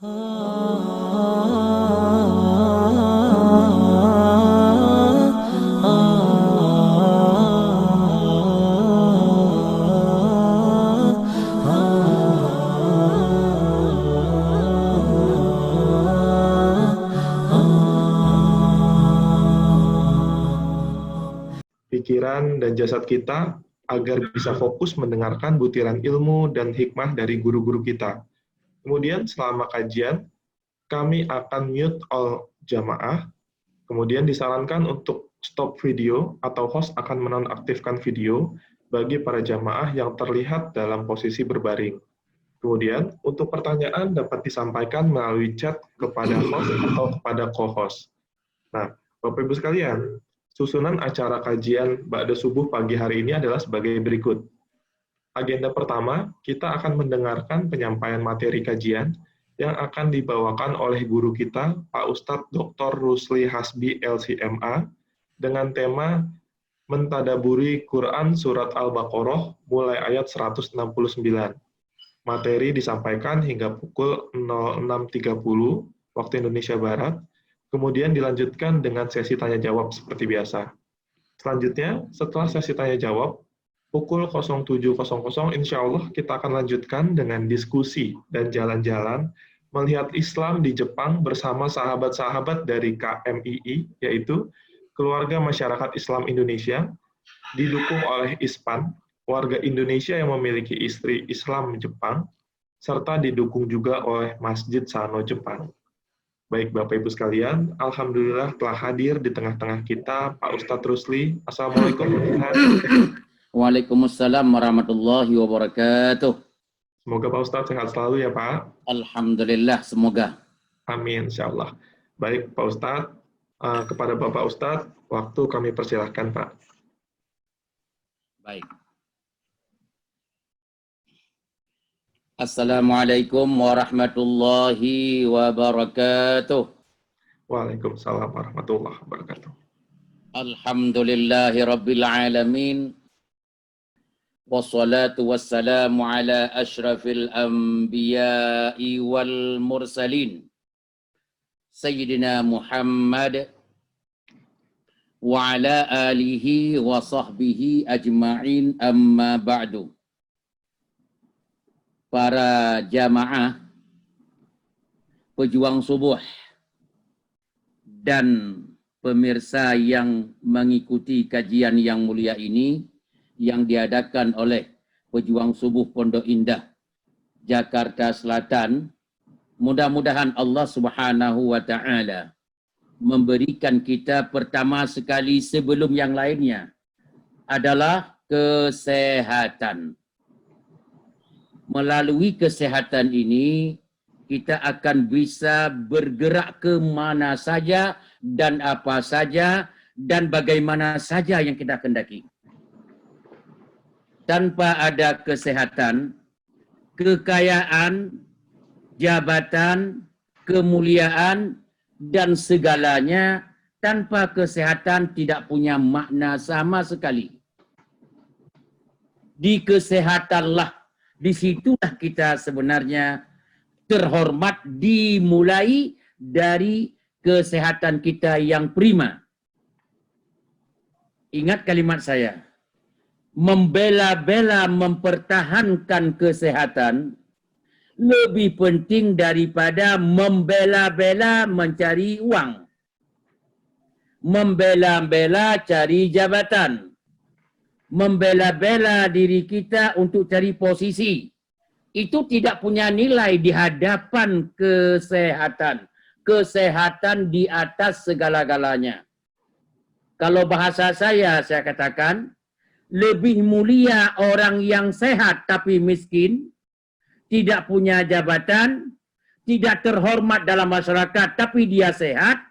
Pikiran dan jasad kita agar bisa fokus mendengarkan butiran ilmu dan hikmah dari guru-guru kita. Kemudian selama kajian, kami akan mute all jamaah, kemudian disarankan untuk stop video atau host akan menonaktifkan video bagi para jamaah yang terlihat dalam posisi berbaring. Kemudian, untuk pertanyaan dapat disampaikan melalui chat kepada host atau kepada co-host. Nah, Bapak Ibu sekalian, susunan acara kajian Ba'da Subuh pagi hari ini adalah sebagai berikut. Agenda pertama, kita akan mendengarkan penyampaian materi kajian yang akan dibawakan oleh guru kita, Pak Ustadz Dr. Rusli Hasbi LCMA, dengan tema Mentadaburi Quran Surat Al-Baqarah mulai ayat 169. Materi disampaikan hingga pukul 06.30 waktu Indonesia Barat, kemudian dilanjutkan dengan sesi tanya-jawab seperti biasa. Selanjutnya, setelah sesi tanya-jawab, pukul 07.00, insya Allah kita akan lanjutkan dengan diskusi dan jalan-jalan melihat Islam di Jepang bersama sahabat-sahabat dari KMII, yaitu Keluarga Masyarakat Islam Indonesia, didukung oleh ISPAN, warga Indonesia yang memiliki istri Islam Jepang, serta didukung juga oleh Masjid Sano Jepang. Baik Bapak Ibu sekalian, Alhamdulillah telah hadir di tengah-tengah kita Pak Ustadz Rusli. Assalamualaikum warahmatullahi wabarakatuh. Waalaikumsalam warahmatullahi wabarakatuh. Semoga Pak Ustadz sehat selalu ya Pak. Alhamdulillah, semoga. Amin, insya Allah. Baik Pak Ustadz, kepada Bapak Ustadz, waktu kami persilahkan Pak. Baik. Assalamualaikum warahmatullahi wabarakatuh. Waalaikumsalam warahmatullahi wabarakatuh. Alhamdulillahi rabbil alamin. Wassalatu wassalamu ala ashrafil anbiya'i wal mursalin. Sayyidina Muhammad wa ala alihi wa sahbihi ajma'in amma ba'du. Para jamaah pejuang subuh dan pemirsa yang mengikuti kajian yang mulia ini yang diadakan oleh Pejuang Subuh Pondok Indah, Jakarta Selatan, mudah-mudahan Allah Subhanahu wa Ta'ala memberikan kita pertama sekali sebelum yang lainnya adalah kesehatan. Melalui kesehatan ini, kita akan bisa bergerak ke mana saja dan apa saja dan bagaimana saja yang kita kendaki. Tanpa ada kesehatan, kekayaan, jabatan, kemuliaan, dan segalanya tanpa kesehatan tidak punya makna sama sekali. Di kesehatanlah, disitulah kita sebenarnya terhormat, dimulai dari kesehatan kita yang prima. Ingat kalimat saya. Membela-bela mempertahankan kesehatan lebih penting daripada membela-bela mencari uang. Membela-bela cari jabatan. Membela-bela diri kita untuk cari posisi. Itu tidak punya nilai di hadapan kesehatan. Kesehatan di atas segala-galanya. Kalau bahasa saya katakan, lebih mulia orang yang sehat tapi miskin, tidak punya jabatan, tidak terhormat dalam masyarakat tapi dia sehat,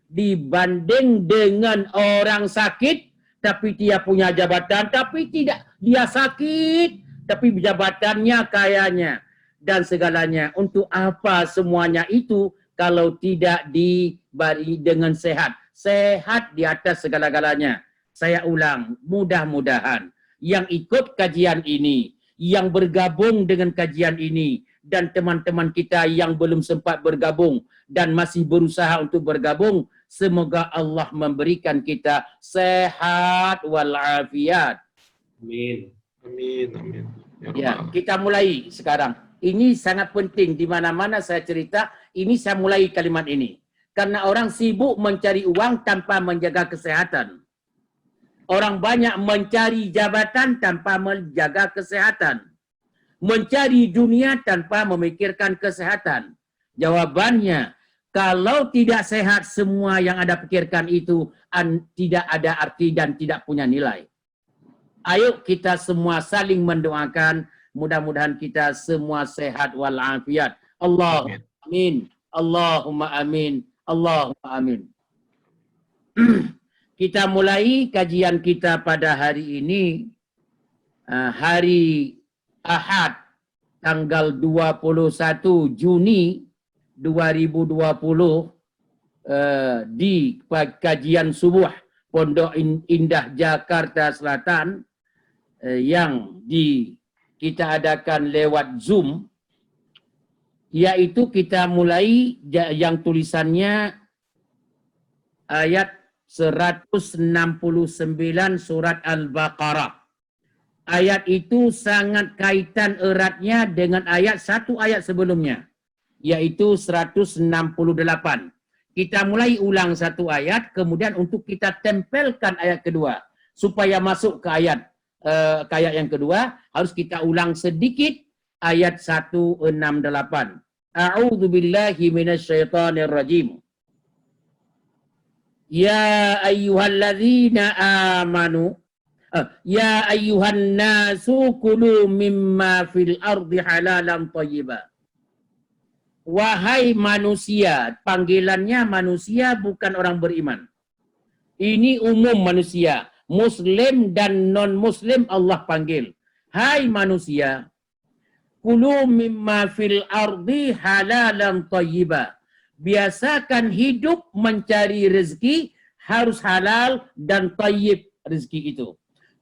dibanding dengan orang sakit tapi dia punya jabatan tapi tidak, dia sakit tapi jabatannya, kayanya dan segalanya. Untuk apa semuanya itu kalau tidak diberi dengan sehat? Sehat di atas segala-galanya. Saya ulang, mudah-mudahan yang ikut kajian ini, yang bergabung dengan kajian ini, dan teman-teman kita yang belum sempat bergabung dan masih berusaha untuk bergabung. Semoga Allah memberikan kita sehat walafiat. Amin. Amin. Amin. Ya, kita mulai sekarang. Ini sangat penting. Di mana-mana saya cerita, ini saya mulai kalimat ini. Karena orang sibuk mencari uang tanpa menjaga kesehatan. Orang banyak mencari jabatan tanpa menjaga kesehatan. Mencari dunia tanpa memikirkan kesehatan. Jawabannya, kalau tidak sehat semua yang Anda pikirkan itu tidak ada arti dan tidak punya nilai. Ayo kita semua saling mendoakan, mudah-mudahan kita semua sehat walafiat. Allahumma amin. Allahumma amin. Allahumma amin. Kita mulai kajian kita pada hari ini, hari Ahad, tanggal 21 Juni 2020, di kajian subuh Pondok Indah Jakarta Selatan, yang kita adakan lewat Zoom, yaitu kita mulai yang tulisannya ayat 169 surat Al-Baqarah. Ayat itu sangat kaitan eratnya dengan satu ayat sebelumnya, yaitu 168. Kita mulai ulang satu ayat, kemudian untuk kita tempelkan ayat kedua. Supaya masuk ke ayat yang kedua, harus kita ulang sedikit ayat 168. A'udzu billahi minasyaitonir rajim. Ya ayyuhalladzina amanu ya ayyuhan nasu kulu mimma fil ardi halalan thayyiba. Wahai manusia, panggilannya manusia bukan orang beriman. Ini umum manusia, muslim dan non-muslim Allah panggil. Hai manusia, kulu mimma fil ardi halalan thayyiba. Biasakan hidup mencari rezeki harus halal dan thayyib rezeki itu.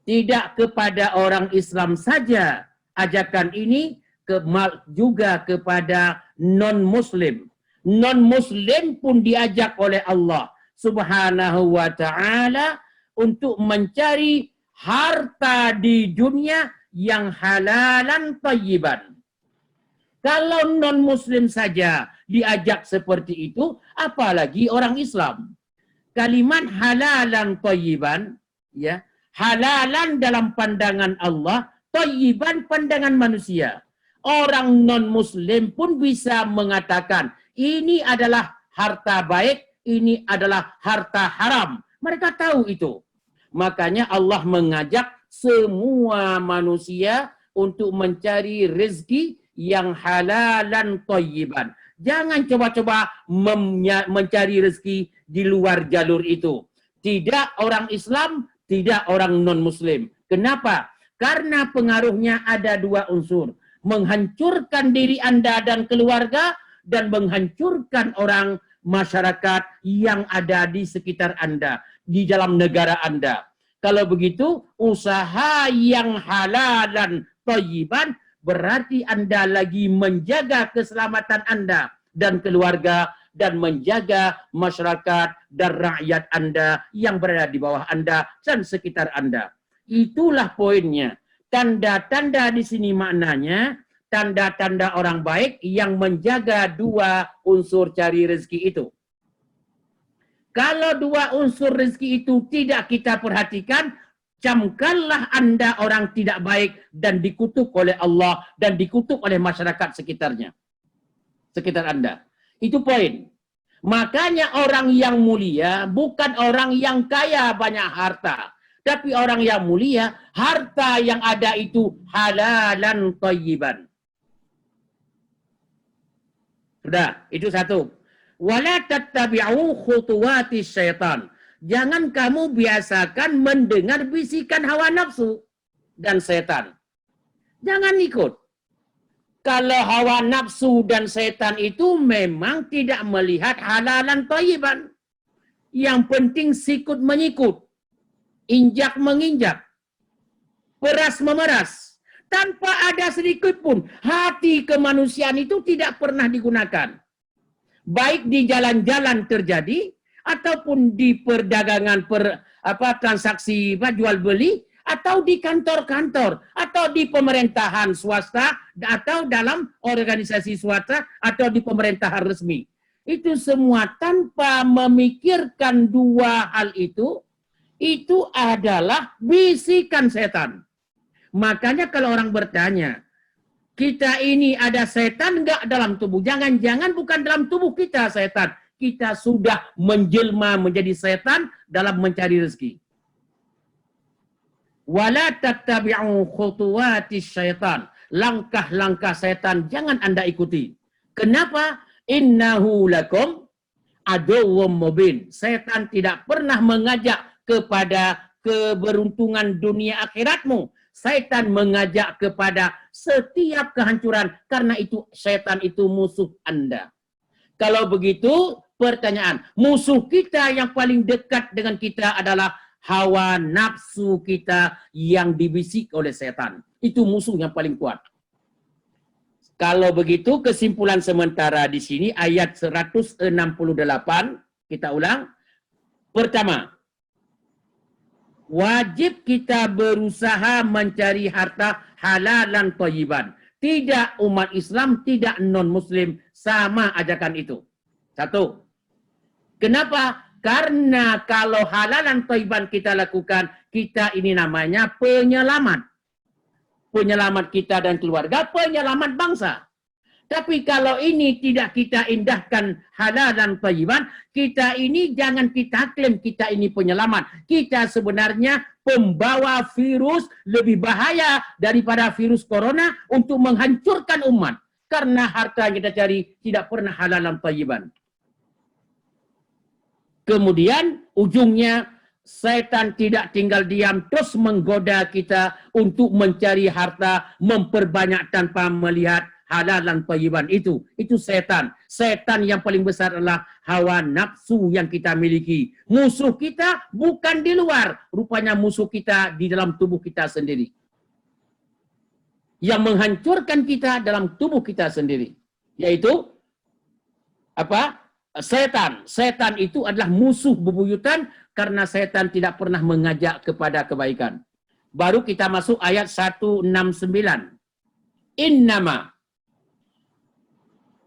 Tidak kepada orang Islam saja ajakan ini, juga kepada non-muslim. Non-muslim pun diajak oleh Allah Subhanahu wa ta'ala untuk mencari harta di dunia yang halalan thayyiban. Kalau non-muslim saja diajak seperti itu, apalagi orang Islam. Kalimat halalan thayyiban, ya, halalan dalam pandangan Allah, thayyiban pandangan manusia. Orang non-muslim pun bisa mengatakan, ini adalah harta baik, ini adalah harta haram. Mereka tahu itu. Makanya Allah mengajak semua manusia untuk mencari rezeki yang halalan thayyiban. Jangan coba-coba mencari rezeki di luar jalur itu. Tidak orang Islam, tidak orang non-muslim. Kenapa? Karena pengaruhnya ada dua unsur. Menghancurkan diri Anda dan keluarga, dan menghancurkan orang masyarakat yang ada di sekitar Anda, di dalam negara Anda. Kalau begitu, usaha yang halalan thayyiban berarti Anda lagi menjaga keselamatan Anda dan keluarga, dan menjaga masyarakat dan rakyat Anda yang berada di bawah Anda dan sekitar Anda. Itulah poinnya. Tanda-tanda di sini maknanya, tanda-tanda orang baik yang menjaga dua unsur cari rezeki itu. Kalau dua unsur rezeki itu tidak kita perhatikan, camkanlah Anda orang tidak baik dan dikutuk oleh Allah dan dikutuk oleh masyarakat sekitarnya. Sekitar Anda. Itu poin. Makanya orang yang mulia bukan orang yang kaya banyak harta. Tapi orang yang mulia, harta yang ada itu halalan thayyiban. Sudah, itu satu. Wala tattabi'u khutuwati syaitan. Jangan kamu biasakan mendengar bisikan hawa nafsu dan setan. Jangan ikut. Kalau hawa nafsu dan setan itu memang tidak melihat halalan thayyiban. Yang penting sikut menyikut. Injak menginjak. Peras memeras. Tanpa ada sedikit pun hati kemanusiaan itu tidak pernah digunakan. Baik di jalan-jalan terjadi ataupun di perdagangan transaksi jual beli, atau di kantor-kantor, atau di pemerintahan swasta, atau dalam organisasi swasta, atau di pemerintahan resmi. Itu semua tanpa memikirkan dua hal itu adalah bisikan setan. Makanya kalau orang bertanya, kita ini ada setan enggak dalam tubuh? Jangan-jangan bukan dalam tubuh kita setan. Kita sudah menjelma menjadi setan dalam mencari rezeki. Wala tattabi'u khutuwatis syaitan. Langkah-langkah setan jangan Anda ikuti. Kenapa? Innahu lakum aduwwum mubin. Setan tidak pernah mengajak kepada keberuntungan dunia akhiratmu. Setan mengajak kepada setiap kehancuran, karena itu setan itu musuh Anda. Kalau begitu, pertanyaan, musuh kita yang paling dekat dengan kita adalah hawa nafsu kita yang dibisik oleh setan. Itu musuh yang paling kuat. Kalau begitu, kesimpulan sementara di sini ayat 168, kita ulang. Pertama, wajib kita berusaha mencari harta halalan thayyiban. Tidak umat Islam, tidak non-muslim, sama ajakan itu. Satu. Kenapa? Karena kalau halalan thayyiban kita lakukan, kita ini namanya penyelamat. Penyelamat kita dan keluarga, penyelamat bangsa. Tapi kalau ini tidak kita indahkan halalan thayyiban, kita ini jangan kita klaim kita ini penyelamat. Kita sebenarnya pembawa virus lebih bahaya daripada virus corona untuk menghancurkan umat. Karena harta yang kita cari tidak pernah halalan thayyiban. Kemudian ujungnya setan tidak tinggal diam, terus menggoda kita untuk mencari harta, memperbanyak tanpa melihat halalan thayyiban itu. Itu setan. Setan yang paling besar adalah hawa nafsu yang kita miliki. Musuh kita bukan di luar, rupanya musuh kita di dalam tubuh kita sendiri. Yang menghancurkan kita dalam tubuh kita sendiri, yaitu apa? Setan. Setan itu adalah musuh bebuyutan, karena setan tidak pernah mengajak kepada kebaikan. Baru kita masuk ayat 169. Innama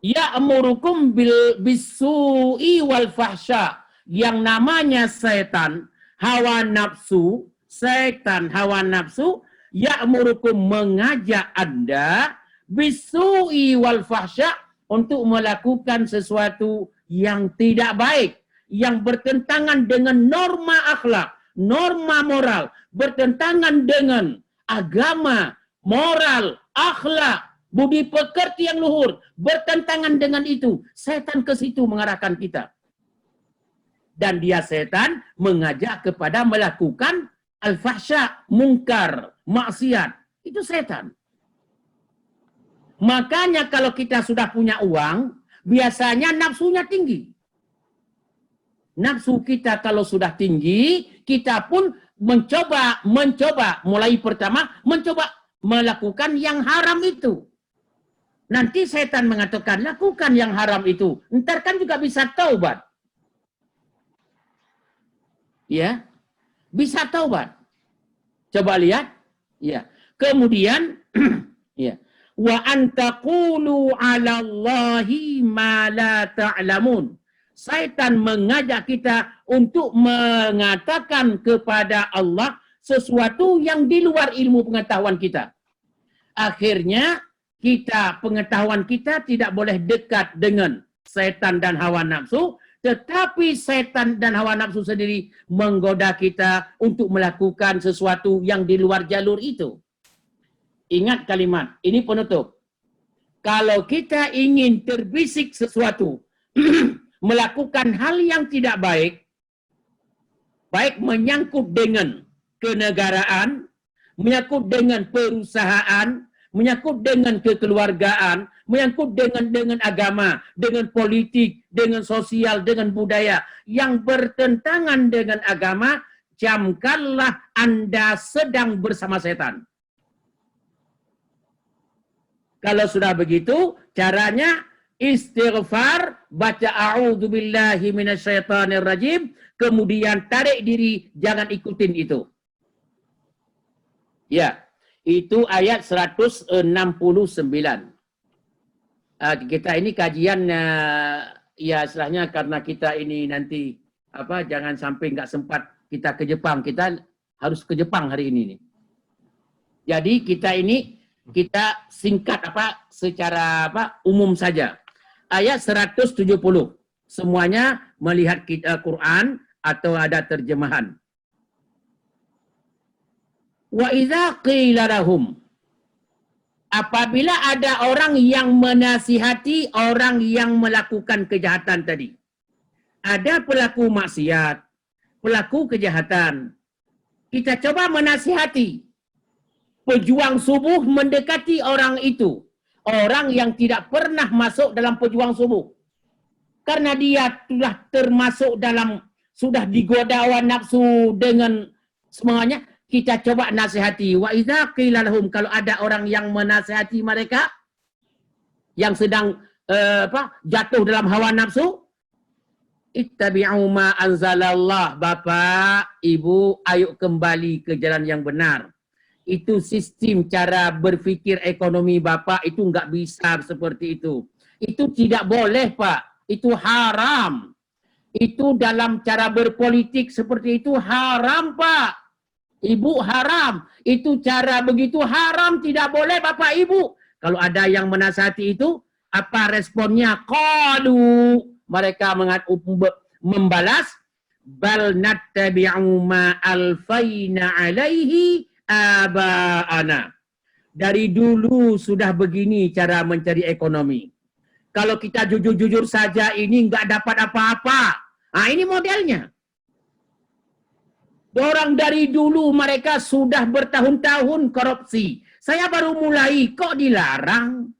ya'murukum bisu'i wal fahsya. Yang namanya setan, hawa nafsu, setan hawa nafsu, ya'murukum mengajak Anda bisu'i wal fahsya, untuk melakukan sesuatu yang tidak baik, yang bertentangan dengan norma akhlak, norma moral, bertentangan dengan agama, moral, akhlak, budi pekerti yang luhur, bertentangan dengan itu. Setan ke situ mengarahkan kita. Dan dia setan mengajak kepada melakukan al-fahsya, mungkar, maksiat. Itu setan. Makanya kalau kita sudah punya uang, biasanya nafsunya tinggi. Nafsu kita kalau sudah tinggi, kita pun mencoba, mulai pertama, mencoba melakukan yang haram itu. Nanti setan mengatakan, lakukan yang haram itu. Ntar kan juga bisa taubat. Ya, bisa taubat. Coba lihat. Ya. Kemudian, ya. Wa antaqulu 'ala Allahi ma la ta'lamun. Syaitan mengajak kita untuk mengatakan kepada Allah sesuatu yang di luar ilmu pengetahuan kita. Akhirnya pengetahuan kita tidak boleh dekat dengan setan dan hawa nafsu, tetapi setan dan hawa nafsu sendiri menggoda kita untuk melakukan sesuatu yang di luar jalur itu. Ingat kalimat, ini penutup. Kalau kita ingin terbisik sesuatu, melakukan hal yang tidak baik, baik menyangkut dengan kenegaraan, menyangkut dengan perusahaan, menyangkut dengan kekeluargaan, menyangkut dengan agama, dengan politik, dengan sosial, dengan budaya, yang bertentangan dengan agama, camkanlah Anda sedang bersama setan. Kalau sudah begitu, caranya istighfar, baca a'udzubillahi minasyaitonirrajim, kemudian tarik diri, jangan ikutin itu. Ya, itu ayat 169. Kita ini kajian ya istilahnya karena kita ini nanti jangan sampai nggak sempat kita ke Jepang, kita harus ke Jepang hari ini nih. Jadi kita singkat secara umum saja. Ayat 170. Semuanya melihat Quran atau ada terjemahan. Wa idza qila lahum, apabila ada orang yang menasihati orang yang melakukan kejahatan tadi. Ada pelaku maksiat, pelaku kejahatan. Kita coba menasihati. Pejuang subuh mendekati orang itu. Orang yang tidak pernah masuk dalam pejuang subuh. Karena dia sudah termasuk dalam, sudah digoda hawa nafsu dengan semuanya, kita coba nasihati. Wa idza qila lahum, kalau ada orang yang menasihati mereka, yang sedang jatuh dalam hawa nafsu, ittabi'u ma anzalallah. Bapak, Ibu, ayo kembali ke jalan yang benar. Itu sistem cara berpikir ekonomi Bapak itu nggak bisa seperti itu. Itu tidak boleh, Pak. Itu haram. Itu dalam cara berpolitik seperti itu haram, Pak. Ibu, haram. Itu cara begitu haram, tidak boleh, Bapak, Ibu. Kalau ada yang menasihati itu, apa responnya? Qalu, mereka membalas, bal nattabi'u ma alfaina alaihi aba'ana. Dari dulu sudah begini cara mencari ekonomi. Kalau kita jujur-jujur saja ini nggak dapat apa-apa. Nah, ini modelnya. Orang dari dulu mereka sudah bertahun-tahun korupsi. Saya baru mulai, kok dilarang?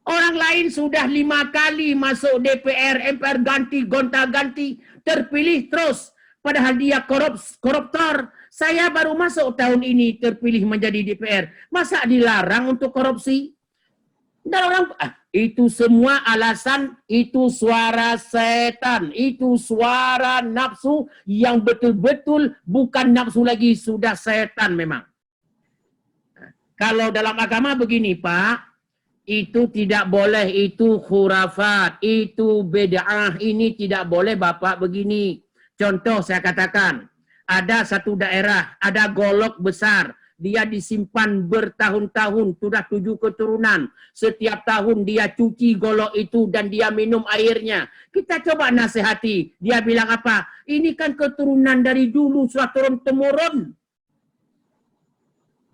Orang lain sudah 5 kali masuk DPR, MPR ganti, gonta-ganti, terpilih terus. Padahal dia koruptor. Saya baru masuk tahun ini terpilih menjadi DPR. Masa dilarang untuk korupsi? Dan orang itu semua alasan, itu suara setan, itu suara nafsu yang betul-betul bukan nafsu lagi, sudah setan memang. Kalau dalam agama begini, Pak, itu tidak boleh, itu khurafat, itu bid'ah, ini tidak boleh, Bapak, begini. Contoh saya katakan, ada satu daerah, ada golok besar, dia disimpan bertahun-tahun, sudah 7 keturunan. Setiap tahun dia cuci golok itu dan dia minum airnya. Kita coba nasihati, dia bilang apa? Ini kan keturunan dari dulu, sudah turun-temurun.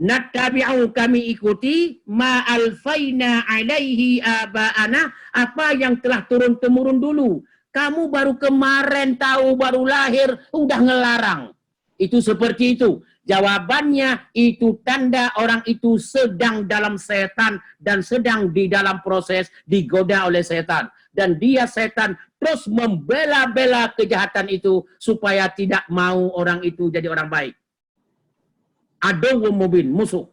Nattabi'u, kami ikuti, ma alfaina alaihi aba'ana, apa yang telah turun-temurun dulu. Kamu baru kemarin tahu, baru lahir, udah ngelarang. Itu seperti itu. Jawabannya itu tanda orang itu sedang dalam setan dan sedang di dalam proses digoda oleh setan. Dan dia setan terus membela-bela kejahatan itu supaya tidak mau orang itu jadi orang baik. Aduwwum mubin, musuh.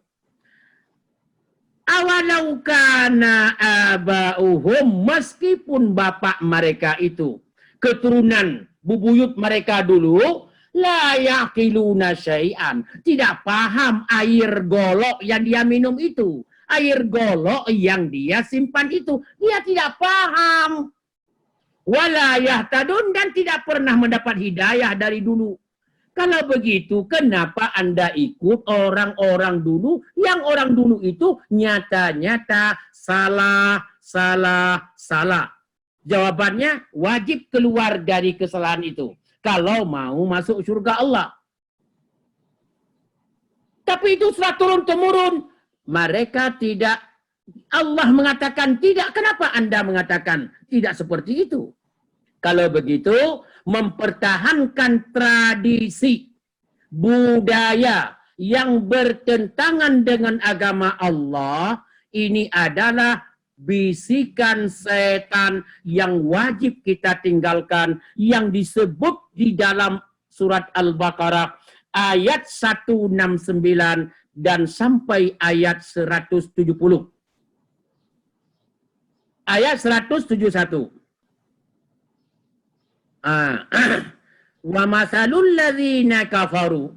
Awalau kana aba'uhum, meskipun bapak mereka itu, keturunan bubuyut mereka dulu, la yaqiluna syai'an, tidak paham air golok yang dia minum itu. Air golok yang dia simpan itu, dia tidak paham. Wala yahtadun, dan tidak pernah mendapat hidayah dari dulu. Kalau begitu, kenapa Anda ikut orang-orang dulu, yang orang dulu itu nyata-nyata salah. Jawabannya, wajib keluar dari kesalahan itu. Kalau mau masuk surga Allah. Tapi itu sudah turun-temurun. Mereka tidak, Allah mengatakan tidak. Kenapa Anda mengatakan tidak seperti itu? Kalau begitu, mempertahankan tradisi budaya yang bertentangan dengan agama Allah, ini adalah bisikan setan yang wajib kita tinggalkan, yang disebut di dalam surat Al-Baqarah ayat 169, dan sampai ayat 170. Ayat 171. Wa masalul ladzina kafaru.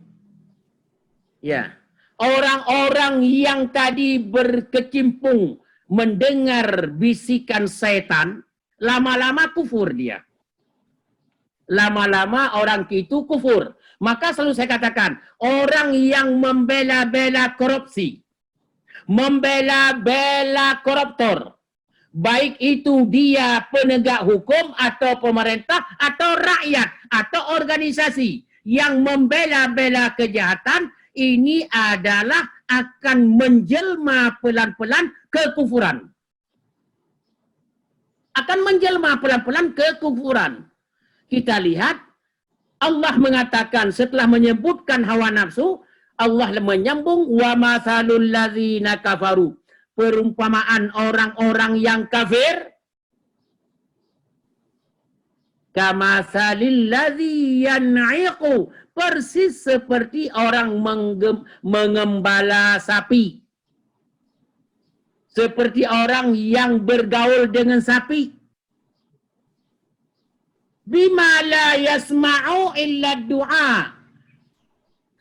Ya. Orang-orang yang tadi berkecimpung mendengar bisikan setan, lama-lama kufur dia. Lama-lama orang itu kufur. Maka selalu saya katakan, orang yang membela-bela korupsi, membela-bela koruptor, baik itu dia penegak hukum atau pemerintah atau rakyat atau organisasi yang membela-bela kejahatan, ini adalah akan menjelma pelan-pelan ke kufuran. Akan menjelma pelan-pelan ke kufuran. Kita lihat Allah mengatakan setelah menyebutkan hawa nafsu, Allah menyambung wa mathalul ladzina kafaru. Perumpamaan orang-orang yang kafir kamatsalil ladzi yan'iqu, persis seperti orang mengembala sapi, seperti orang yang bergaul dengan sapi. Bima la yasma'u illa du'a.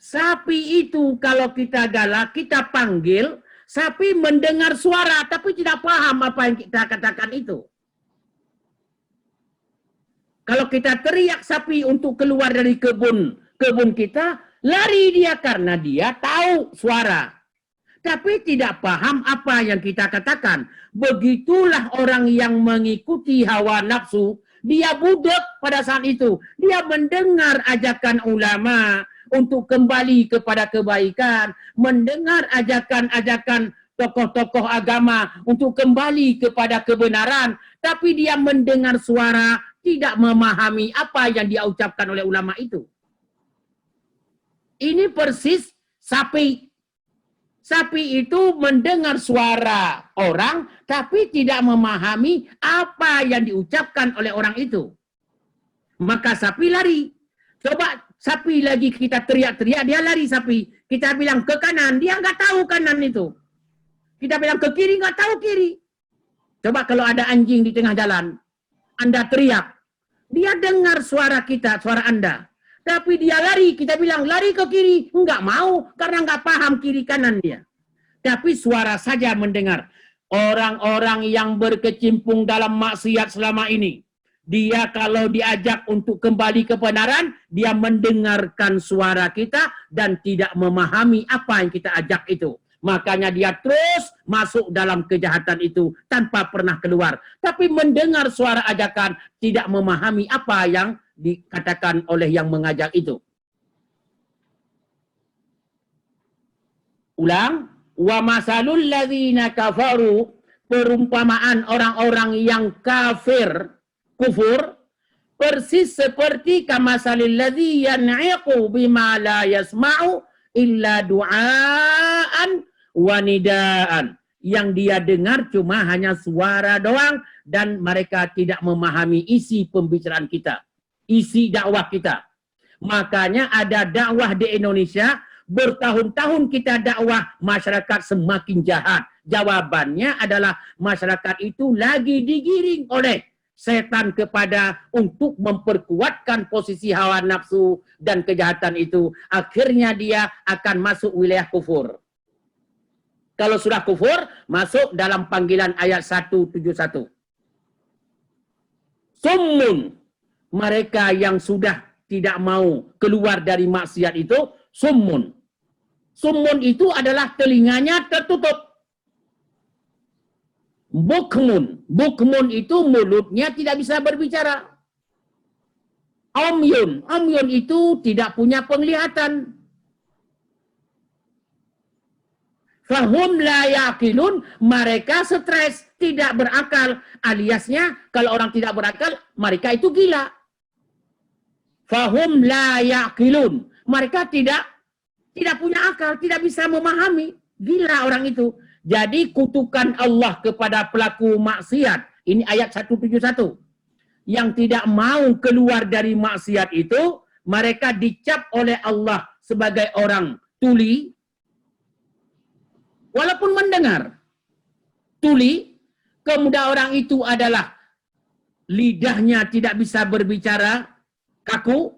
Sapi itu kalau kita galak, kita panggil, sapi mendengar suara tapi tidak paham apa yang kita katakan itu. Kalau kita teriak sapi untuk keluar dari kebun kita, lari dia karena dia tahu suara. Tapi tidak paham apa yang kita katakan. Begitulah orang yang mengikuti hawa nafsu. Dia budak pada saat itu. Dia mendengar ajakan ulama untuk kembali kepada kebaikan, mendengar ajakan-ajakan tokoh-tokoh agama untuk kembali kepada kebenaran, tapi dia mendengar suara, tidak memahami apa yang dia ucapkan oleh ulama itu. Ini persis sapi. Sapi itu mendengar suara orang, tapi tidak memahami apa yang diucapkan oleh orang itu. Maka sapi lari. Coba sapi lagi kita teriak-teriak, dia lari sapi. Kita bilang ke kanan, dia nggak tahu kanan itu. Kita bilang ke kiri, nggak tahu kiri. Coba kalau ada anjing di tengah jalan, Anda teriak. Dia dengar suara kita, suara Anda. Tapi dia lari, kita bilang lari ke kiri. Nggak mau, karena nggak paham kiri kanan dia. Tapi suara saja mendengar. Orang-orang yang berkecimpung dalam maksiat selama ini, dia kalau diajak untuk kembali ke kebenaran, dia mendengarkan suara kita dan tidak memahami apa yang kita ajak itu. Makanya dia terus masuk dalam kejahatan itu tanpa pernah keluar. Tapi mendengar suara ajakan, tidak memahami apa yang dikatakan oleh yang mengajak itu. Ulang, wa masalul ladzina kafaru, perumpamaan orang-orang yang kafir, kufur, persis seperti kamasalil ladzi yan'iqu bima la yasma'u illa du'aan wa nidaan. Yang dia dengar cuma hanya suara doang dan mereka tidak memahami isi pembicaraan kita, isi dakwah kita. Makanya ada dakwah di Indonesia, bertahun-tahun kita dakwah, masyarakat semakin jahat. Jawabannya adalah masyarakat itu lagi digiring oleh setan kepada untuk memperkuatkan posisi hawa nafsu dan kejahatan itu. Akhirnya dia akan masuk wilayah kufur. Kalau sudah kufur, masuk dalam panggilan ayat 171. Summun, mereka yang sudah tidak mau keluar dari maksiat itu, summun. Summun itu adalah telinganya tertutup. Bukmun. Bukmun itu mulutnya tidak bisa berbicara. Umyun. Umyun itu tidak punya penglihatan. Fahum la yaqilun, mereka stres, tidak berakal. Aliasnya, kalau orang tidak berakal, mereka itu gila. Fahum la yaqilun, mereka tidak punya akal, tidak bisa memahami. Gila orang itu. Jadi kutukan Allah kepada pelaku maksiat. Ini ayat 171. Yang tidak mau keluar dari maksiat itu, mereka dicap oleh Allah sebagai orang tuli, walaupun mendengar. Tuli, kemudian orang itu adalah lidahnya tidak bisa berbicara, kaku,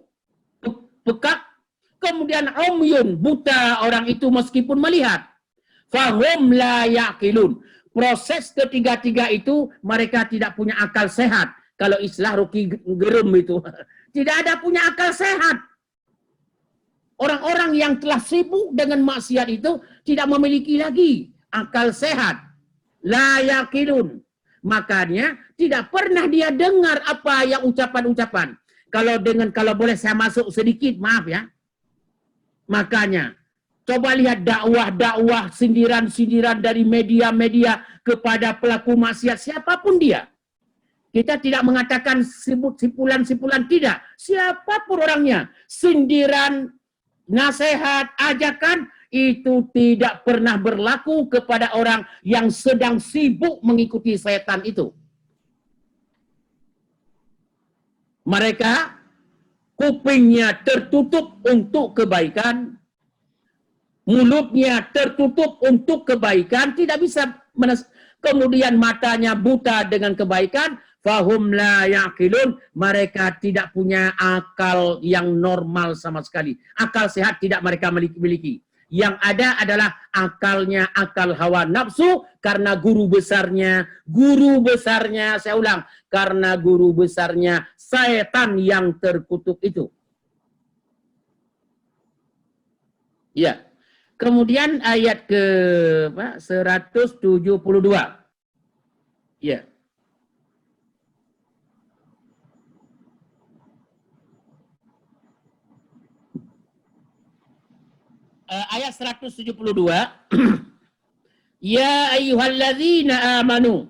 pekak, kemudian umyun, buta orang itu meskipun melihat. Fahum la yaqilun. Proses ketiga-tiga itu mereka tidak punya akal sehat. Kalau istilah Rocky Gerem itu. Tidak ada punya akal sehat. Orang-orang yang telah sibuk dengan maksiat itu tidak memiliki lagi akal sehat. La yaqilun. Makanya tidak pernah dia dengar apa yang ucapan-ucapan. Kalau boleh saya masuk sedikit, maaf ya. Makanya coba lihat dakwah-dakwah, sindiran-sindiran dari media-media kepada pelaku maksiat siapapun dia. Kita tidak mengatakan simpulan-simpulan, tidak. Siapapun orangnya, sindiran, nasihat, ajakan, itu tidak pernah berlaku kepada orang yang sedang sibuk mengikuti setan itu. Mereka kupingnya tertutup untuk kebaikan, mulutnya tertutup untuk kebaikan, tidak bisa kemudian matanya buta dengan kebaikan, fahum la yaqilun, mereka tidak punya akal yang normal sama sekali. Akal sehat tidak mereka miliki. Yang ada adalah akalnya akal hawa nafsu, karena guru besarnya, saya ulang, karena guru besarnya setan yang terkutuk itu. Ya. Kemudian ayat ke 172. Ya. Ayat 172. Ya ayyuhalladzina amanu.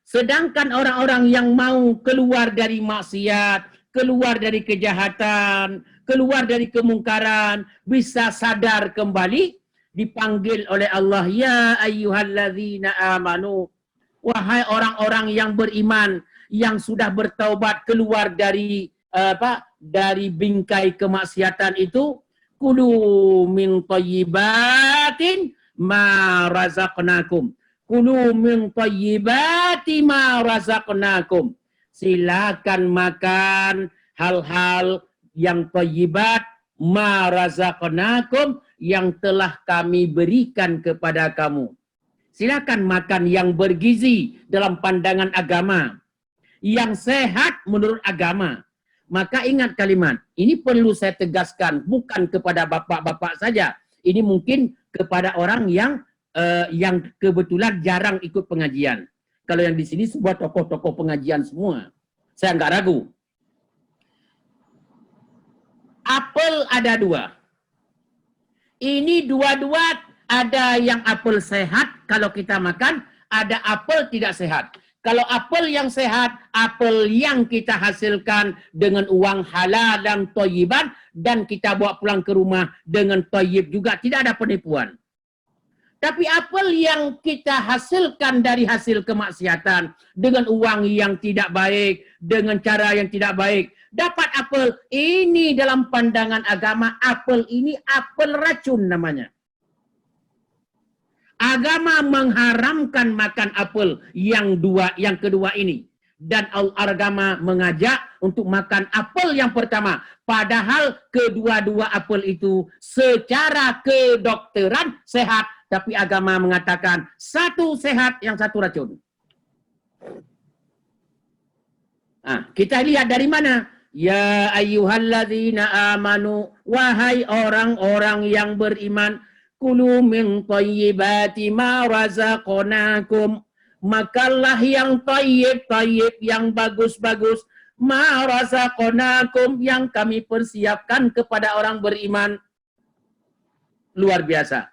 Sedangkan orang-orang yang mau keluar dari maksiat, keluar dari kejahatan, keluar dari kemungkaran, bisa sadar kembali, dipanggil oleh Allah, ya ayyuhalladzina amanu. Wahai orang-orang yang beriman, yang sudah bertaubat keluar dari dari bingkai kemaksiatan itu, kulu min thayyibatin ma razaqnakum. Kulu min thayyibati ma razaqnakum. Silakan makan hal-hal yang thayyibat, ma razaqnakum, yang telah kami berikan kepada kamu. Silakan makan yang bergizi dalam pandangan agama, yang sehat menurut agama. Maka ingat kalimat, ini perlu saya tegaskan, bukan kepada bapak-bapak saja. Ini mungkin kepada orang yang kebetulan jarang ikut pengajian. Kalau yang di sini semua tokoh-tokoh pengajian semua. Saya nggak ragu. Apel ada dua. Ini dua-dua, ada yang apel sehat kalau kita makan, ada apel tidak sehat. Kalau apel yang sehat, apel yang kita hasilkan dengan uang halal dan thayyiban, dan kita bawa pulang ke rumah dengan thayyib juga, tidak ada penipuan. Tapi apel yang kita hasilkan dari hasil kemaksiatan, dengan uang yang tidak baik, dengan cara yang tidak baik, dapat apel, ini dalam pandangan agama, apel ini apel racun namanya. Agama mengharamkan makan apel yang kedua ini. Dan agama mengajak untuk makan apel yang pertama. Padahal kedua-dua apel itu secara kedokteran sehat. Tapi agama mengatakan satu sehat, yang satu racun. Nah, kita lihat dari mana? Ya ayyuhalladzina amanu, wahai orang-orang yang beriman, kulu min thayyibati ma razaqnakum, makanlah yang thayyib, yang bagus-bagus, ma razaqnakum, yang kami persiapkan kepada orang beriman. Luar biasa.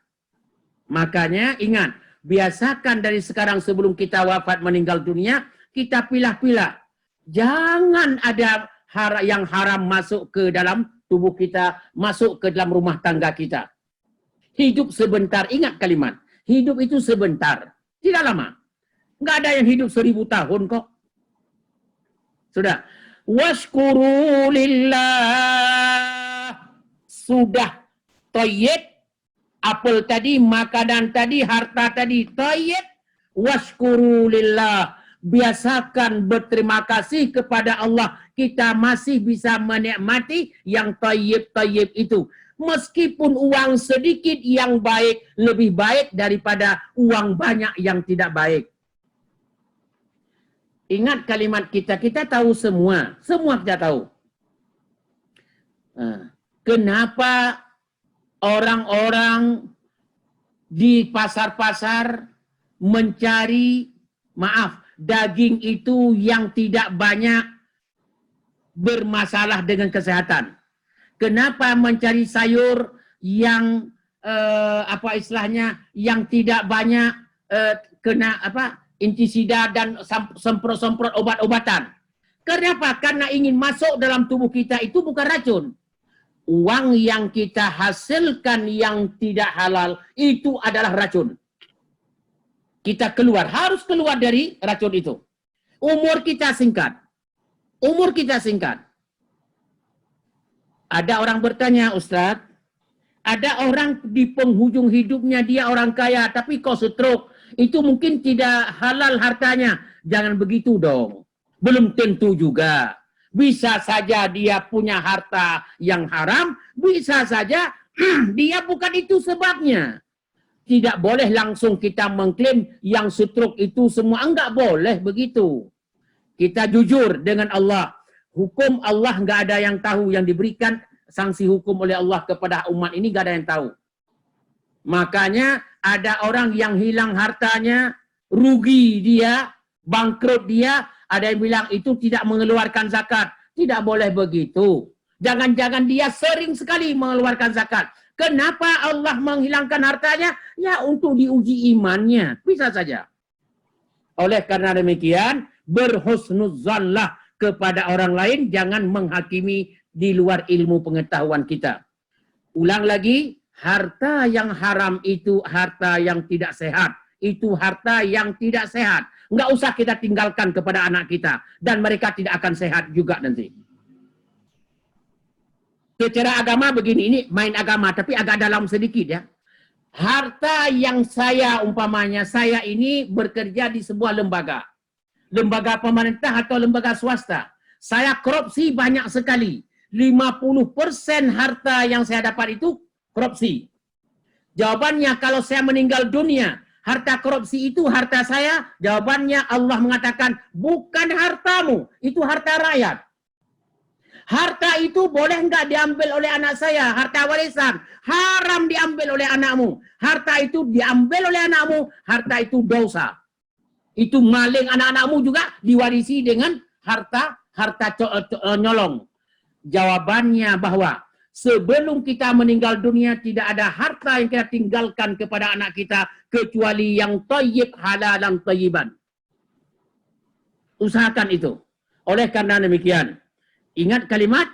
Makanya ingat, biasakan dari sekarang sebelum kita wafat meninggal dunia, kita pilah-pilah. Jangan ada yang haram masuk ke dalam tubuh kita, masuk ke dalam rumah tangga kita. Hidup sebentar, ingat kalimat. Hidup itu sebentar, tidak lama. Nggak ada yang hidup 1000 tahun kok. Sudah. Washkuru lillah. Sudah thayyib, apel tadi, makanan tadi, harta tadi, tayyib, washkuru lillah. Biasakan berterima kasih kepada Allah. Kita masih bisa menikmati yang tayyib-tayyib itu. Meskipun uang sedikit yang baik, lebih baik daripada uang banyak yang tidak baik. Ingat kalimat kita tahu semua. Semua kita tahu. Kenapa orang-orang di pasar-pasar mencari, daging itu yang tidak banyak bermasalah dengan kesehatan? Kenapa mencari sayur yang yang tidak banyak kena intisida dan semprot-semprot obat-obatan? Kenapa? Karena ingin masuk dalam tubuh kita itu bukan racun. Uang yang kita hasilkan yang tidak halal itu adalah racun. Kita harus keluar dari racun itu. Umur kita singkat. Ada orang bertanya, Ustadz, ada orang di penghujung hidupnya dia orang kaya tapi kok stroke, itu mungkin tidak halal hartanya. Jangan begitu dong. Belum tentu juga. Bisa saja dia punya harta yang haram, bisa saja dia bukan itu sebabnya. Tidak boleh langsung kita mengklaim yang stroke itu semua. Enggak boleh begitu. Kita jujur dengan Allah. Hukum Allah enggak ada yang tahu. Yang diberikan sanksi hukum oleh Allah kepada umat ini enggak ada yang tahu. Makanya ada orang yang hilang hartanya, rugi dia, bangkrut dia, ada yang bilang itu tidak mengeluarkan zakat. Tidak boleh begitu. Jangan-jangan dia sering sekali mengeluarkan zakat. Kenapa Allah menghilangkan hartanya? Ya untuk diuji imannya. Bisa saja. Oleh karena demikian, berhusnudzanlah kepada orang lain. Jangan menghakimi di luar ilmu pengetahuan kita. Ulang lagi, harta yang haram itu harta yang tidak sehat. Itu harta yang tidak sehat. Nggak usah kita tinggalkan kepada anak kita. Dan mereka tidak akan sehat juga nanti. Secara agama begini, ini main agama, tapi agak dalam sedikit ya. Harta yang umpamanya saya ini bekerja di sebuah lembaga. Lembaga pemerintah atau lembaga swasta. Saya korupsi banyak sekali. 50% harta yang saya dapat itu korupsi. Jawabannya kalau saya meninggal dunia, harta korupsi itu harta saya? Jawabannya Allah mengatakan, bukan hartamu, itu harta rakyat. Harta itu boleh enggak diambil oleh anak saya? Harta warisan. Haram diambil oleh anakmu. Harta itu diambil oleh anakmu. Harta itu dosa. Itu maling anak-anakmu juga diwarisi dengan harta nyolong. Jawabannya bahwa sebelum kita meninggal dunia tidak ada harta yang kita tinggalkan kepada anak kita kecuali yang thayyib, halalan thayyiban. Usahakan itu. Oleh karena demikian, ingat kalimat,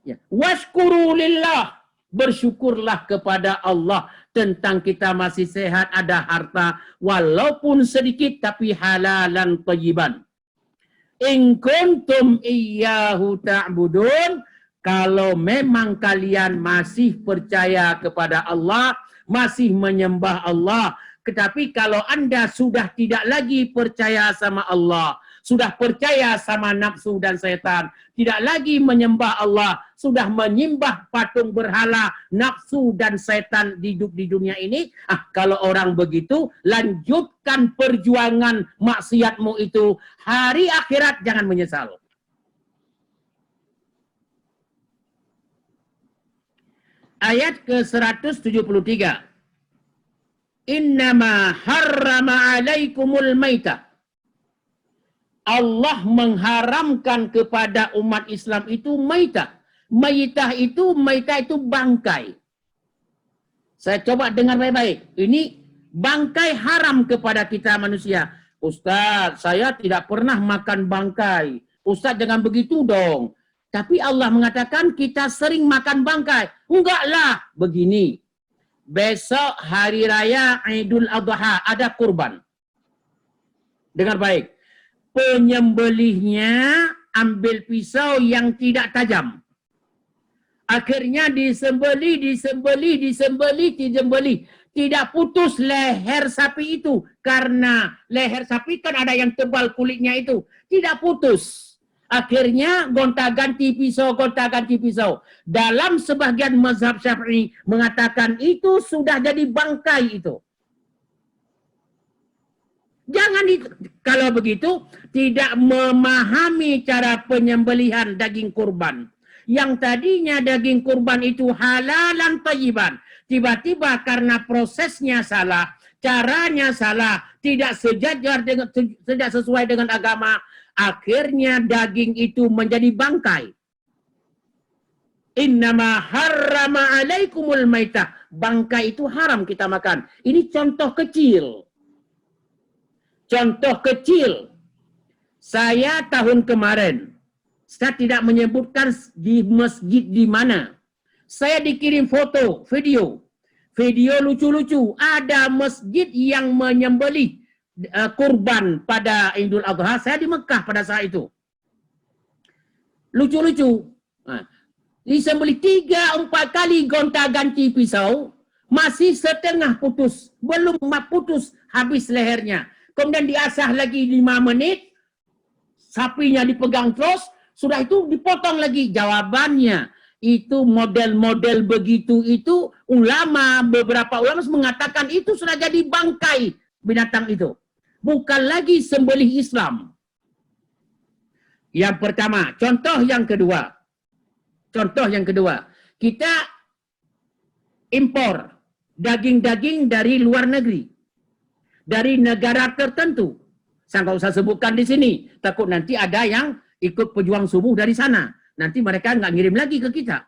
ya, washkuru lillah, bersyukurlah kepada Allah tentang kita masih sehat, ada harta, walaupun sedikit, tapi halalan thayyiban. In kuntum iyyahu ta'budun, kalau memang kalian masih percaya kepada Allah, masih menyembah Allah, tetapi kalau Anda sudah tidak lagi percaya sama Allah, sudah percaya sama nafsu dan setan, tidak lagi menyembah Allah, sudah menyembah patung berhala, nafsu dan setan hidup di dunia ini, kalau orang begitu, lanjutkan perjuangan maksiatmu itu, hari akhirat jangan menyesal. Ayat ke-173. Innama harrama alaikumul maitah. Allah mengharamkan kepada umat Islam itu maitah. Maitah itu bangkai. Saya coba dengar baik-baik. Ini bangkai haram kepada kita manusia. Ustaz, saya tidak pernah makan bangkai. Ustaz, jangan begitu dong. Tapi Allah mengatakan kita sering makan bangkai. Enggaklah, begini. Besok hari raya Idul Adha ada kurban. Dengar baik. Penyembelihnya ambil pisau yang tidak tajam. Akhirnya disembeli. Tidak putus leher sapi itu. Karena leher sapi kan ada yang tebal kulitnya itu. Tidak putus. Akhirnya gonta-ganti pisau. Dalam sebagian mazhab Syafi'i mengatakan itu sudah jadi bangkai itu. Jangan kalau begitu tidak memahami cara penyembelihan daging kurban. Yang tadinya daging kurban itu halalan thayyiban. Tiba-tiba karena prosesnya salah, caranya salah, tidak sejajar dengan, tidak sesuai dengan agama, akhirnya daging itu menjadi bangkai. Innama harrama alaikumul maitah. Bangkai itu haram kita makan. Ini contoh kecil. Contoh kecil. Saya tahun kemarin, saya tidak menyebutkan di masjid di mana. Saya dikirim foto, video lucu-lucu. Ada masjid yang menyembelih kurban pada Idul Adha. Saya di Mekah pada saat itu. Lucu-lucu. Disembelih 3-4 kali gonta-ganti pisau, masih setengah putus, belum putus habis lehernya. Kemudian diasah lagi 5 menit, sapinya dipegang terus, sudah itu dipotong lagi. Jawabannya, itu model-model begitu itu beberapa ulama mengatakan itu sudah jadi bangkai binatang itu. Bukan lagi sembelih Islam. Yang pertama. Contoh yang kedua. Kita impor daging-daging dari luar negeri. Dari negara tertentu. Saya nggak usah sebutkan di sini. Takut nanti ada yang ikut pejuang subuh dari sana. Nanti mereka nggak ngirim lagi ke kita.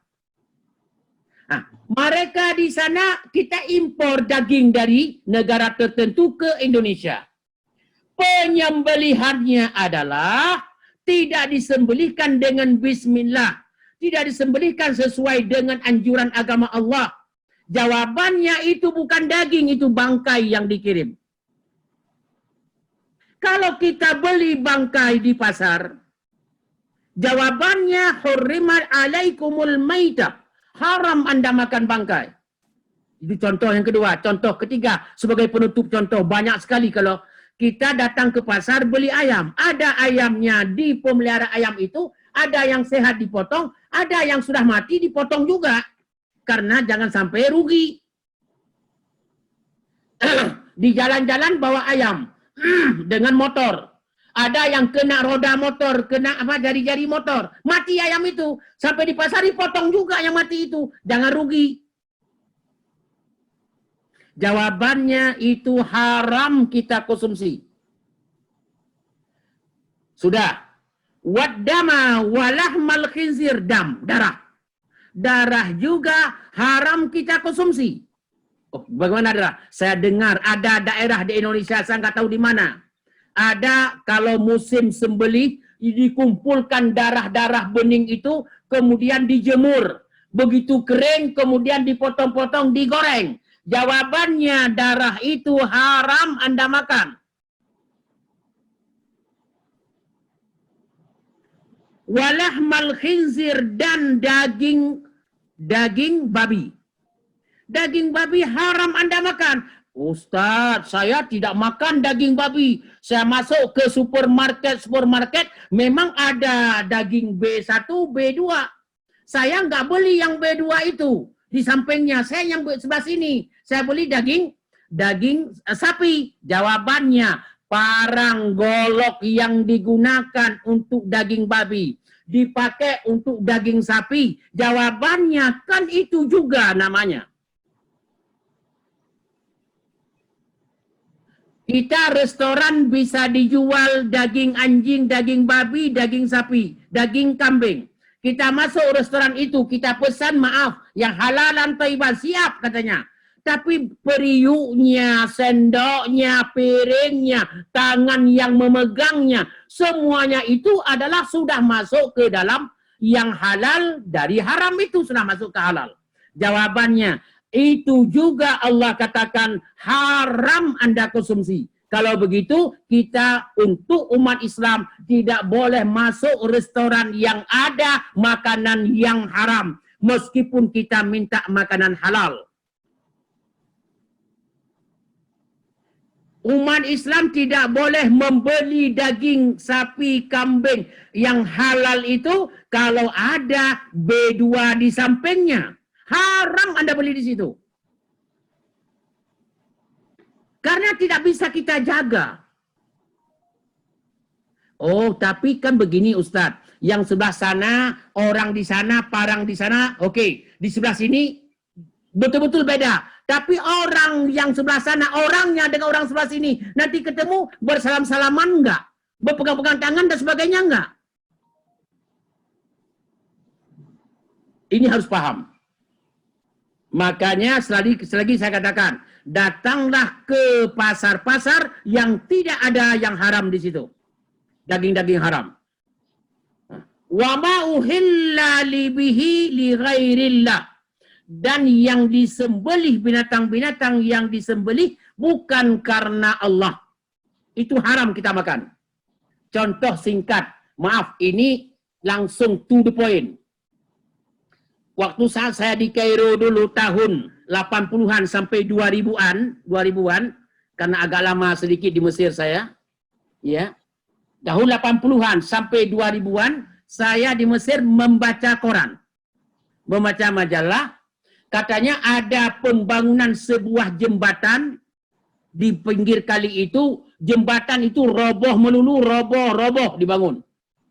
Nah, mereka di sana kita impor daging dari negara tertentu ke Indonesia. Penyembelihannya adalah tidak disembelihkan dengan bismillah. Tidak disembelihkan sesuai dengan anjuran agama Allah. Jawabannya itu bukan daging, itu bangkai yang dikirim. Kalau kita beli bangkai di pasar, jawabannya hurrimat alaikumul maitah. Haram Anda makan bangkai. Itu contoh yang kedua. Contoh ketiga, sebagai penutup contoh, banyak sekali kalau kita datang ke pasar beli ayam. Ada ayamnya di pemelihara ayam itu, ada yang sehat dipotong, ada yang sudah mati dipotong juga. Karena jangan sampai rugi. Di jalan-jalan bawa ayam dengan motor. Ada yang kena roda motor, kena jari-jari motor. Mati ayam itu. Sampai di pasar dipotong juga yang mati itu. Jangan rugi. Jawabannya itu haram kita konsumsi. Sudah. Waddama walahmal khinzir, darah. Darah juga haram kita konsumsi. Oh, bagaimana darah? Saya dengar ada daerah di Indonesia, saya nggak tahu di mana. Ada kalau musim sembelih, dikumpulkan darah-darah bening itu, kemudian dijemur. Begitu kering, kemudian dipotong-potong, digoreng. Jawabannya darah itu haram Anda makan. Walahmal khinzir, dan daging babi. Daging babi haram Anda makan. Ustaz, saya tidak makan daging babi. Saya masuk ke supermarket, memang ada daging B1, B2. Saya nggak beli yang B2 itu. Di sampingnya, saya yang sebelah sini. Saya beli daging sapi. Jawabannya, parang golok yang digunakan untuk daging babi dipakai untuk daging sapi. Jawabannya kan itu juga namanya. Kita restoran bisa dijual daging anjing, daging babi, daging sapi, daging kambing. Kita masuk restoran itu, kita pesan maaf, yang halalan thayyiban, siap katanya. Tapi periuknya, sendoknya, piringnya, tangan yang memegangnya, semuanya itu adalah sudah masuk ke dalam yang halal, dari haram itu sudah masuk ke halal. Jawabannya, itu juga Allah katakan haram Anda konsumsi. Kalau begitu, kita untuk umat Islam tidak boleh masuk restoran yang ada makanan yang haram. meskipun kita minta makanan halal. Umat Islam tidak boleh membeli daging sapi, kambing yang halal itu kalau ada B2 di sampingnya. Haram Anda beli di situ. Karena tidak bisa kita jaga. Oh, tapi kan begini Ustadz. Yang sebelah sana, orang di sana, parang di sana. Oke, di sebelah sini betul-betul beda. Tapi orang yang sebelah sana, orangnya dengan orang sebelah sini, nanti ketemu bersalam-salaman enggak? Berpegang-pegang tangan dan sebagainya enggak? Ini harus paham. Makanya selagi saya katakan, datanglah ke pasar-pasar yang tidak ada yang haram di situ. Daging-daging haram. Wa ma uhilla li bihi li ghairillah. Dan yang disembelih, binatang-binatang yang disembelih bukan karena Allah. Itu haram kita makan. Contoh singkat, maaf ini langsung to the point. Waktu saat saya di Kairo dulu tahun 80-an sampai 2000-an, karena agak lama sedikit di Mesir saya. Ya. Tahun 80-an sampai 2000-an saya di Mesir membaca koran. Membaca majalah. Katanya ada pembangunan sebuah jembatan di pinggir kali itu, jembatan itu roboh melulu, roboh dibangun.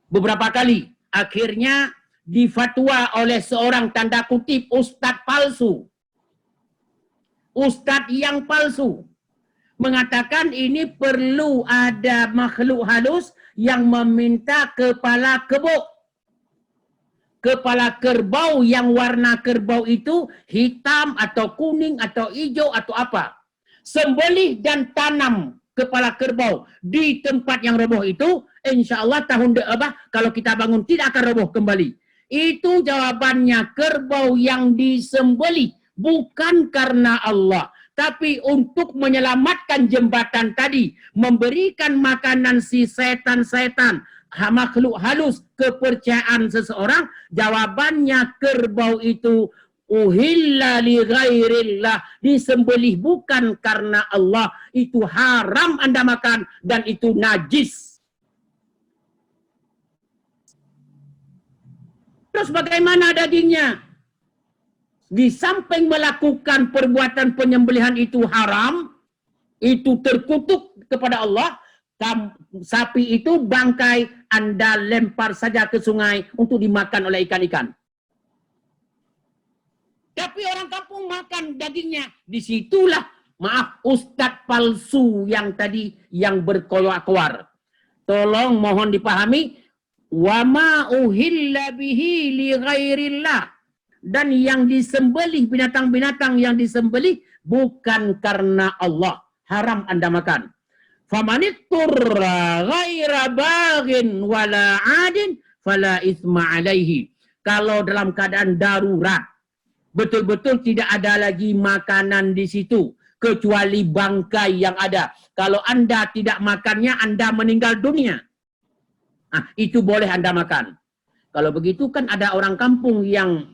Beberapa kali. Akhirnya difatwa oleh seorang tanda kutip ustadz palsu. Ustadz yang palsu. Mengatakan ini perlu ada makhluk halus yang meminta kepala kebo. Kepala kerbau yang warna kerbau itu hitam atau kuning atau hijau atau apa. Sembelih dan tanam kepala kerbau di tempat yang roboh itu, insya Allah kalau kita bangun tidak akan roboh kembali. Itu jawabannya, kerbau yang disembelih bukan karena Allah, tapi untuk menyelamatkan jembatan tadi, memberikan makanan si setan-setan, makhluk halus, kepercayaan seseorang. Jawabannya kerbau itu uhilla li ghairillah, disembelih bukan karena Allah, itu haram Anda makan dan itu najis. Terus bagaimana dagingnya? Di samping melakukan perbuatan penyembelihan itu haram, itu terkutuk kepada Allah. Sapi itu bangkai Anda lempar saja ke sungai untuk dimakan oleh ikan-ikan. Tapi orang kampung makan dagingnya. Disitulah, maaf, ustadz palsu yang tadi yang berkoar-koar. Tolong mohon dipahami. Wa ma uhilla bihi li ghairillah. Dan yang disembelih, binatang-binatang yang disembelih bukan karena Allah. Haram Anda makan. Famanitturra ghaira baghin wala adin fala itsma alaihi. Kalau dalam keadaan darurat, betul-betul tidak ada lagi makanan di situ kecuali bangkai yang ada. Kalau Anda tidak makannya, Anda meninggal dunia. Nah, itu boleh Anda makan. Kalau begitu kan ada orang kampung yang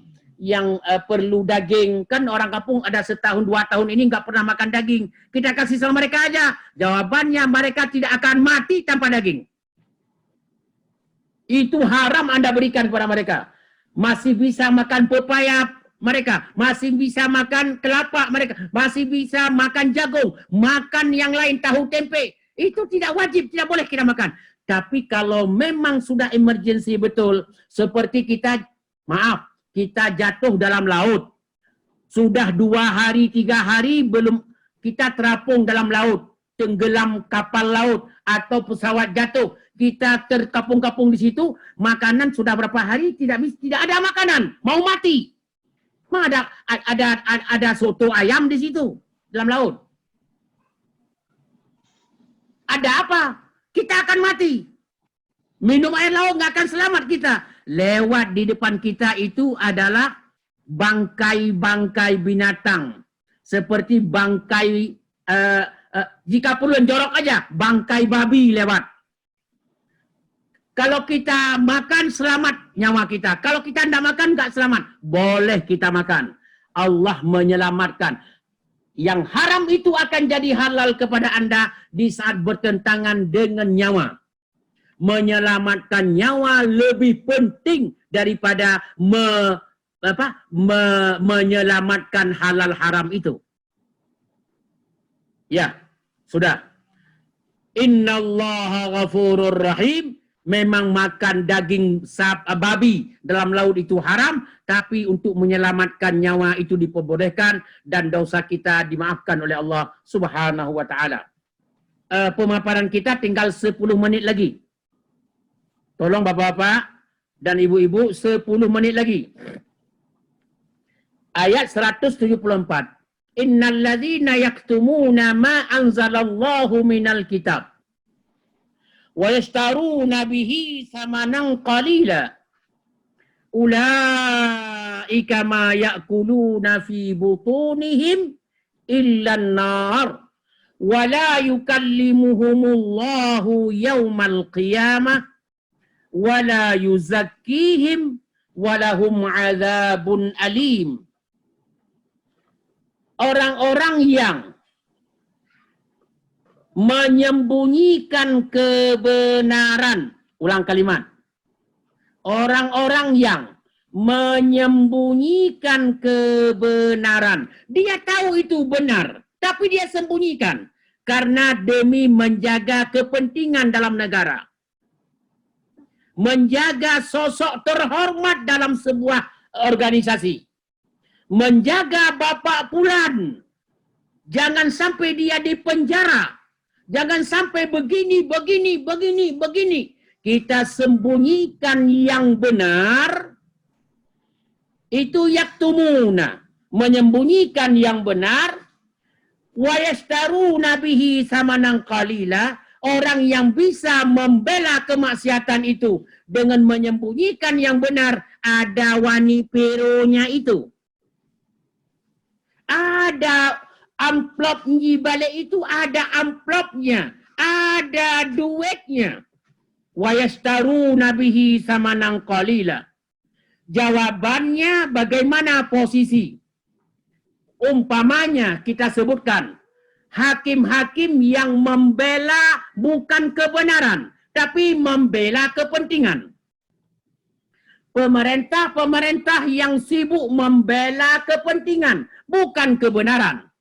perlu daging. Kan orang kampung ada setahun 2 tahun ini nggak pernah makan daging. Kita kasih sama mereka aja. Jawabannya mereka tidak akan mati tanpa daging. Itu haram Anda berikan kepada mereka. Masih bisa makan pepaya mereka. Masih bisa makan kelapa mereka. Masih bisa makan jagung. Makan yang lain, tahu tempe. Itu tidak wajib, tidak boleh kita makan. Tapi kalau memang sudah emergency betul, seperti kita, maaf, kita jatuh dalam laut. Sudah 2 hari, 3 hari belum kita terapung dalam laut. Tenggelam kapal laut atau pesawat jatuh. Kita terkapung-kapung di situ. Makanan sudah berapa hari tidak ada makanan. Mau mati. Ada soto ayam di situ. Dalam laut. Ada apa? Kita akan mati. Minum air laut nggak akan selamat kita. Lewat di depan kita itu adalah bangkai-bangkai binatang. Seperti bangkai, jika perlu jorok aja, bangkai babi lewat. Kalau kita makan, selamat nyawa kita. Kalau kita tidak makan, nggak selamat. Boleh kita makan. Allah menyelamatkan. Yang haram itu akan jadi halal kepada Anda di saat bertentangan dengan nyawa. Menyelamatkan nyawa lebih penting daripada menyelamatkan halal haram itu. Ya, sudah. Innallaha ghafurur rahim. Memang makan daging babi dalam laut itu haram, tapi untuk menyelamatkan nyawa itu diperbolehkan dan dosa kita dimaafkan oleh Allah Subhanahu wa taala. Pemaparan kita tinggal 10 menit lagi. Tolong Bapak-bapak dan Ibu-ibu 10 menit lagi. Ayat 174. Innal ladzina yaktumuna ma anzalallahu minal kitab wa yashtaruna bihi thamanan qalila ulaika ma ya'kuluna fi butunihim illa an-nar wa la yukallimuhumullahu yawmal qiyamah wa la yuzakkihim wa lahum 'adzabun alim. Orang-orang yang menyembunyikan kebenaran. Ulang kalimat. Orang-orang yang menyembunyikan kebenaran. Dia tahu itu benar, tapi dia sembunyikan. Karena demi menjaga kepentingan dalam negara. Menjaga sosok terhormat dalam sebuah organisasi. Menjaga Bapak Fulan. Jangan sampai dia dipenjara. Jangan sampai begini. Kita sembunyikan yang benar. Itu yaktumuna. Menyembunyikan yang benar. Wa yashtaruna bihi samanan qalila. Orang yang bisa membela kemaksiatan itu dengan menyembunyikan yang benar, ada wani peronya itu. Ada amplop di balik itu, ada amplopnya, ada duitnya. Wa yashtaruna bihi samanan qalila. Jawabannya bagaimana posisi? Umpamanya kita sebutkan hakim-hakim yang membela bukan kebenaran, tapi membela kepentingan. Pemerintah yang sibuk membela kepentingan, bukan kebenaran.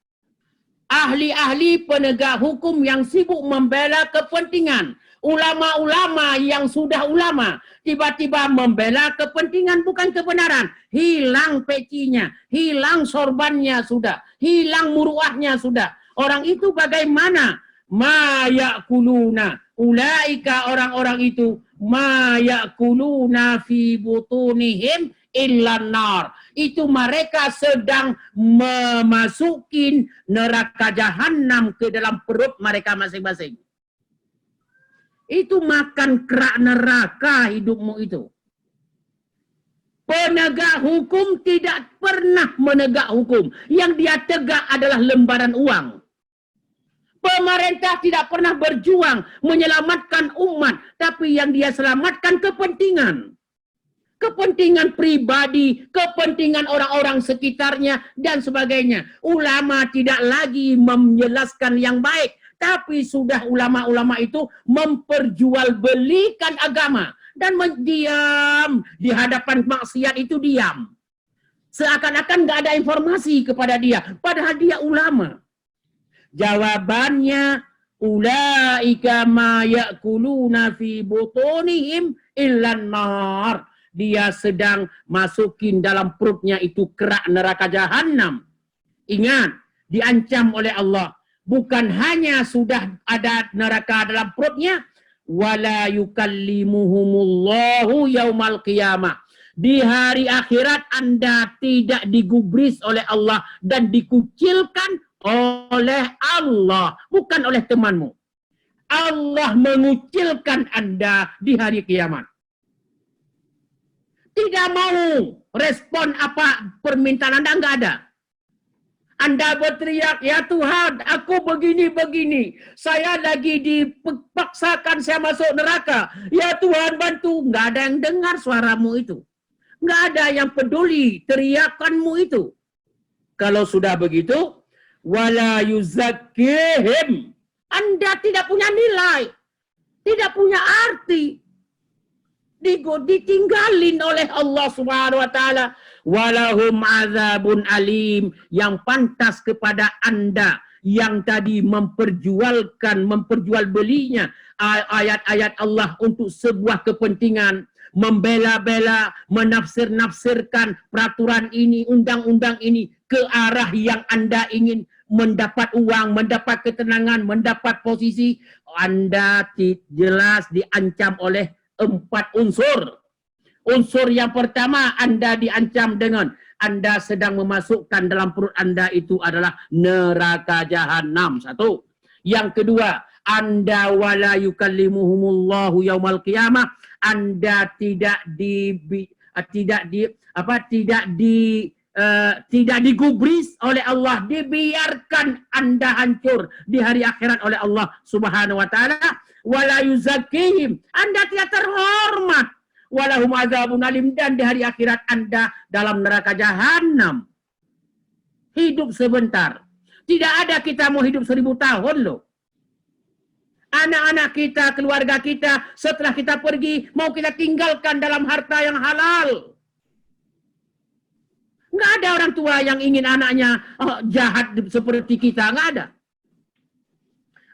Ahli-ahli penegak hukum yang sibuk membela kepentingan. Ulama-ulama yang sudah ulama, tiba-tiba membela kepentingan bukan kebenaran. Hilang pecinya, hilang sorbannya sudah, hilang muruahnya sudah. Orang itu bagaimana? Ma ya'kuluna. Ulaika orang-orang itu ma ya'kuluna fi butunihim illan nar. Itu mereka sedang memasukin neraka jahanam ke dalam perut mereka masing-masing. Itu makan kerak neraka hidupmu itu. Penegak hukum tidak pernah menegak hukum. Yang dia tegak adalah lembaran uang. Pemerintah tidak pernah berjuang menyelamatkan umat, tapi yang dia selamatkan kepentingan. Kepentingan pribadi, kepentingan orang-orang sekitarnya, dan sebagainya. Ulama tidak lagi menjelaskan yang baik, tapi sudah ulama-ulama itu memperjualbelikan agama. Dan diam, di hadapan maksiat itu diam. Seakan-akan nggak ada informasi kepada dia, padahal dia ulama. Jawabannya, ulaika ma ya'kuluna fi butunihim illan nar. Dia sedang masukin dalam perutnya itu kerak neraka jahanam. Ingat, diancam oleh Allah. Bukan hanya sudah ada neraka dalam perutnya, wala yukallimuhumullahu yaumal qiyamah. Di hari akhirat Anda tidak digubris oleh Allah dan dikucilkan oleh Allah, bukan oleh temanmu. Allah mengucilkan Anda di hari kiamat. Tidak mau respon apa permintaan Anda, enggak ada. Anda berteriak, ya Tuhan, aku begini-begini. Saya lagi dipaksakan saya masuk neraka. Ya Tuhan, bantu. Nggak ada yang dengar suaramu itu. Nggak ada yang peduli teriakanmu itu. Kalau sudah begitu, wala yuzakkihim. Anda tidak punya nilai. Tidak punya arti. Ditinggalin oleh Allah Subhanahu wa taala. Walahum azabun alim, yang pantas kepada Anda yang tadi memperjualbelinya ayat-ayat Allah untuk sebuah kepentingan, membela-bela, menafsir-nafsirkan peraturan ini, undang-undang ini ke arah yang Anda ingin mendapat uang, mendapat ketenangan, mendapat posisi. Anda jelas diancam oleh 4 unsur. Unsur yang pertama, Anda diancam dengan Anda sedang memasukkan dalam perut Anda itu adalah neraka jahanam. 1. Yang kedua, Anda wala yukallimuhumullahu yaumal qiyamah. Anda tidak digubris oleh Allah, dibiarkan Anda hancur di hari akhirat oleh Allah Subhanahu wa taala. Wala yuzakkihim, Anda tidak terhormat. Walahum azabun alim, dan di hari akhirat Anda dalam neraka jahanam. Hidup sebentar. Tidak ada kita mau hidup 1000 tahun loh. Anak-anak kita, keluarga kita, setelah kita pergi, mau kita tinggalkan dalam harta yang halal. Nggak ada orang tua yang ingin anaknya jahat seperti kita, nggak ada.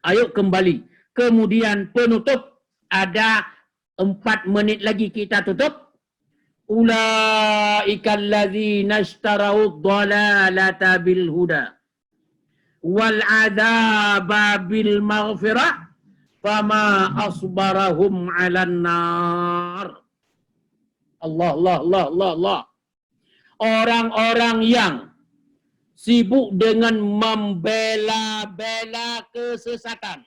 Ayo kembali. Kemudian penutup, ada 4 menit lagi kita tutup. Ulaikal ladzina ishtarau dhalalata bil huda wal adzaba bil maghfirah fama asbarahum 'alan nar. Allah. Orang-orang yang sibuk dengan membela-bela kesesatan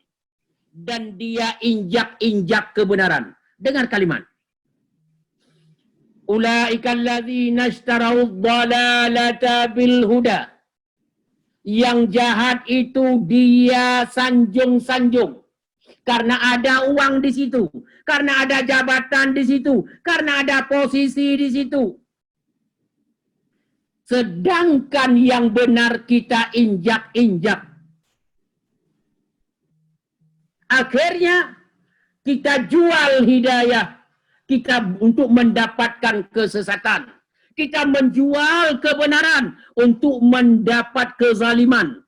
dan dia injak-injak kebenaran. Dengar kalimat. Ulaikal ladzina ishtarau dhalalata bil huda. Yang jahat itu dia sanjung-sanjung. Karena ada uang di situ, karena ada jabatan di situ, karena ada posisi di situ. Sedangkan yang benar kita injak-injak. Akhirnya kita jual hidayah kita untuk mendapatkan kesesatan. Kita menjual kebenaran untuk mendapat kezaliman.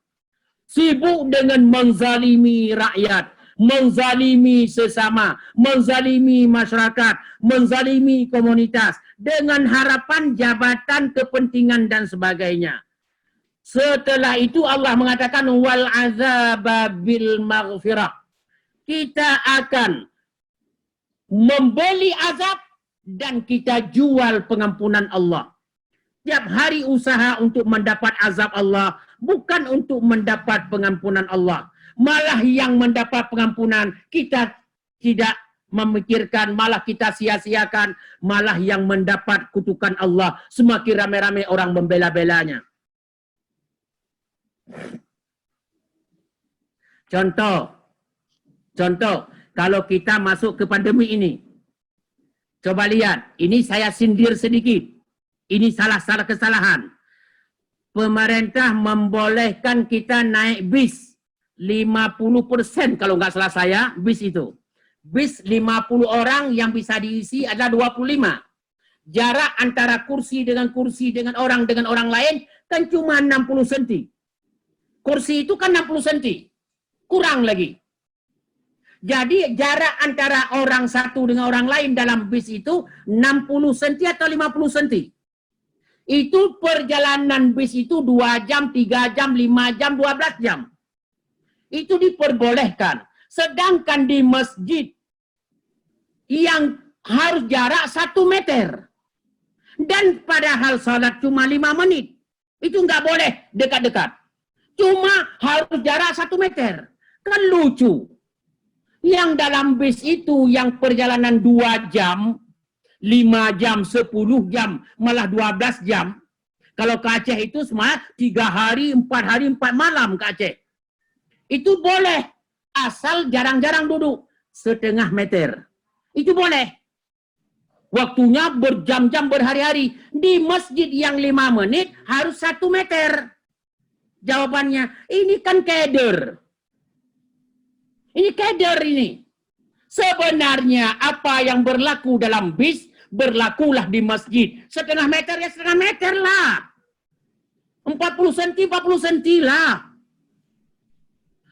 Sibuk dengan menzalimi rakyat, menzalimi sesama, menzalimi masyarakat, menzalimi komunitas dengan harapan jabatan, kepentingan dan sebagainya. Setelah itu Allah mengatakan wal azaba bil maghfirah. Kita akan membeli azab dan kita jual pengampunan Allah. Tiap hari usaha untuk mendapat azab Allah, bukan untuk mendapat pengampunan Allah. Malah yang mendapat pengampunan kita tidak memikirkan, malah kita sia-siakan. Malah yang mendapat kutukan Allah, semakin ramai-ramai orang membela-belanya. Contoh, kalau kita masuk ke pandemi ini, coba lihat, ini saya sindir sedikit. Ini salah kesalahan. Pemerintah membolehkan kita naik bis 50% kalau nggak salah saya, bis itu. Bis 50 orang yang bisa diisi adalah 25. Jarak antara kursi dengan orang lain kan cuma 60 cm. Kursi itu kan 60 cm. Kurang lagi. Jadi jarak antara orang satu dengan orang lain dalam bis itu 60 cm atau 50 cm. Itu perjalanan bis itu 2 jam, 3 jam, 5 jam, 12 jam. Itu diperbolehkan. Sedangkan di masjid yang harus jarak 1 meter. Dan padahal salat cuma 5 menit. Itu nggak boleh dekat-dekat. Cuma harus jarak 1 meter. Kan lucu. Yang dalam bis itu yang perjalanan 2 jam, 5 jam, 10 jam, malah 12 jam. Kalau ke Aceh itu semua 3 hari, 4 hari, 4 malam ke Aceh. Itu boleh. Asal jarang-jarang duduk. Setengah meter. Itu boleh. Waktunya berjam-jam, berhari-hari. Di masjid yang 5 menit harus 1 meter. Jawabannya, ini kan keder. Ini keder ini. Sebenarnya apa yang berlaku dalam bis, berlakulah di masjid. Setengah meter ya setengah meter lah. 40 cm, 40 cm lah.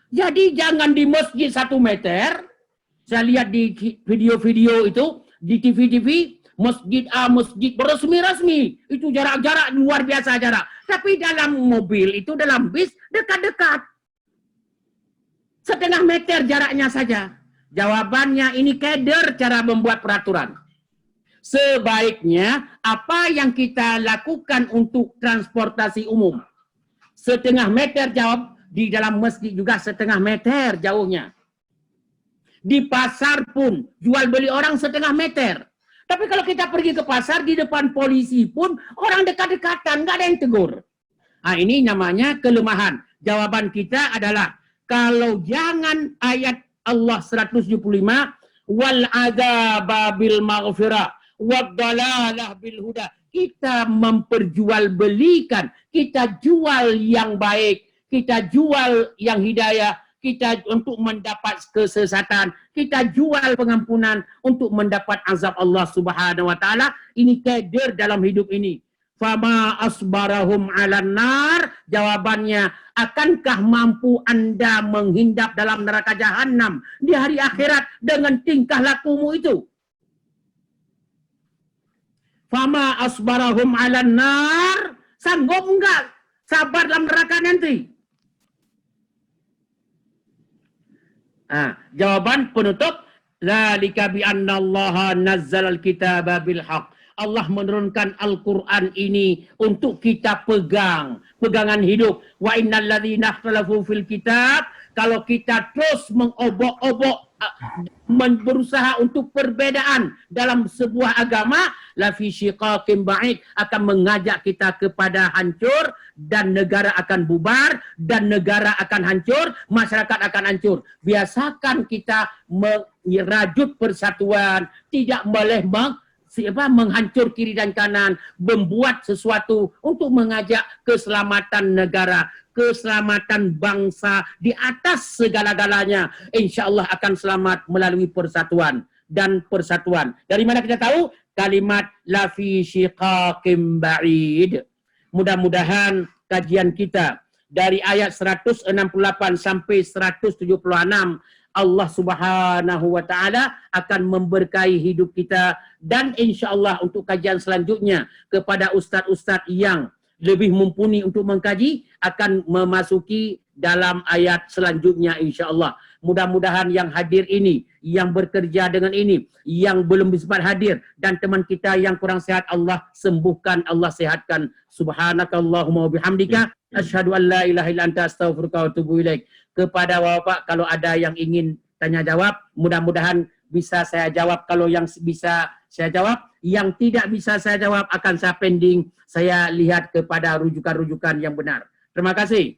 Jadi jangan di masjid 1 meter. Saya lihat di video-video itu, di TV-TV, masjid A, masjid beresmi-resmi. Itu jarak-jarak luar biasa jarak. Tapi dalam mobil itu, dalam bis, dekat-dekat. Setengah meter jaraknya saja. Jawabannya ini keder cara membuat peraturan. Sebaiknya apa yang kita lakukan untuk transportasi umum. Setengah meter jawab, di dalam masjid juga setengah meter jauhnya. Di pasar pun jual beli orang setengah meter. Tapi kalau kita pergi ke pasar, di depan polisi pun orang dekat-dekatan, nggak ada yang tegur. Nah, ini namanya kelemahan. Jawaban kita adalah, kalau jangan ayat Allah 175, wal adzaba bil maghfirah wad dalalah bil huda. Kita memperjualbelikan, kita jual yang baik, kita jual yang hidayah, kita untuk mendapat kesesatan, kita jual pengampunan untuk mendapat azab Allah Subhanahu wa taala. Ini keder dalam hidup ini. Fama asbarahum 'alan nar. Jawabannya, akankah mampu Anda menghindap dalam neraka jahanam di hari akhirat dengan tingkah lakumu itu? Fama asbarahum 'alan nar. Sanggup enggak sabar dalam neraka nanti? Jawaban penutup, dzalika bi annallaha nazzalal kitaba bil haqq. Allah menurunkan Al-Quran ini untuk kita pegang, pegangan hidup. Wa innal ladzina ikhtalafu fil kitab, kalau kita terus mengobok-obok, berusaha untuk perbedaan dalam sebuah agama, la fi syiqaqin ba'id, akan mengajak kita kepada hancur, dan negara akan bubar, dan negara akan hancur, masyarakat akan hancur. Biasakan kita merajut persatuan, tidak boleh menghancur kiri dan kanan, membuat sesuatu untuk mengajak keselamatan negara, keselamatan bangsa di atas segala-galanya. Insya Allah akan selamat melalui persatuan dan persatuan. Dari mana kita tahu? Kalimat la fi syiqaqim ba'id. Mudah-mudahan kajian kita dari ayat 168 sampai 176, Allah Subhanahu wa taala akan memberkahi hidup kita, dan insya Allah untuk kajian selanjutnya kepada ustaz-ustaz yang lebih mumpuni untuk mengkaji akan memasuki dalam ayat selanjutnya insya Allah. Mudah-mudahan yang hadir ini, yang bekerja dengan ini, yang belum sempat hadir, dan teman kita yang kurang sehat, Allah sembuhkan, Allah sehatkan. Subhanakallahumma wa bihamdika asyhadu an la ilaha illa anta astaghfiruka wa atubu ilaik. Kepada Bapak, kalau ada yang ingin tanya jawab, mudah-mudahan bisa saya jawab. Kalau yang bisa saya jawab, yang tidak bisa saya jawab akan saya pending. Saya lihat kepada rujukan-rujukan yang benar. Terima kasih.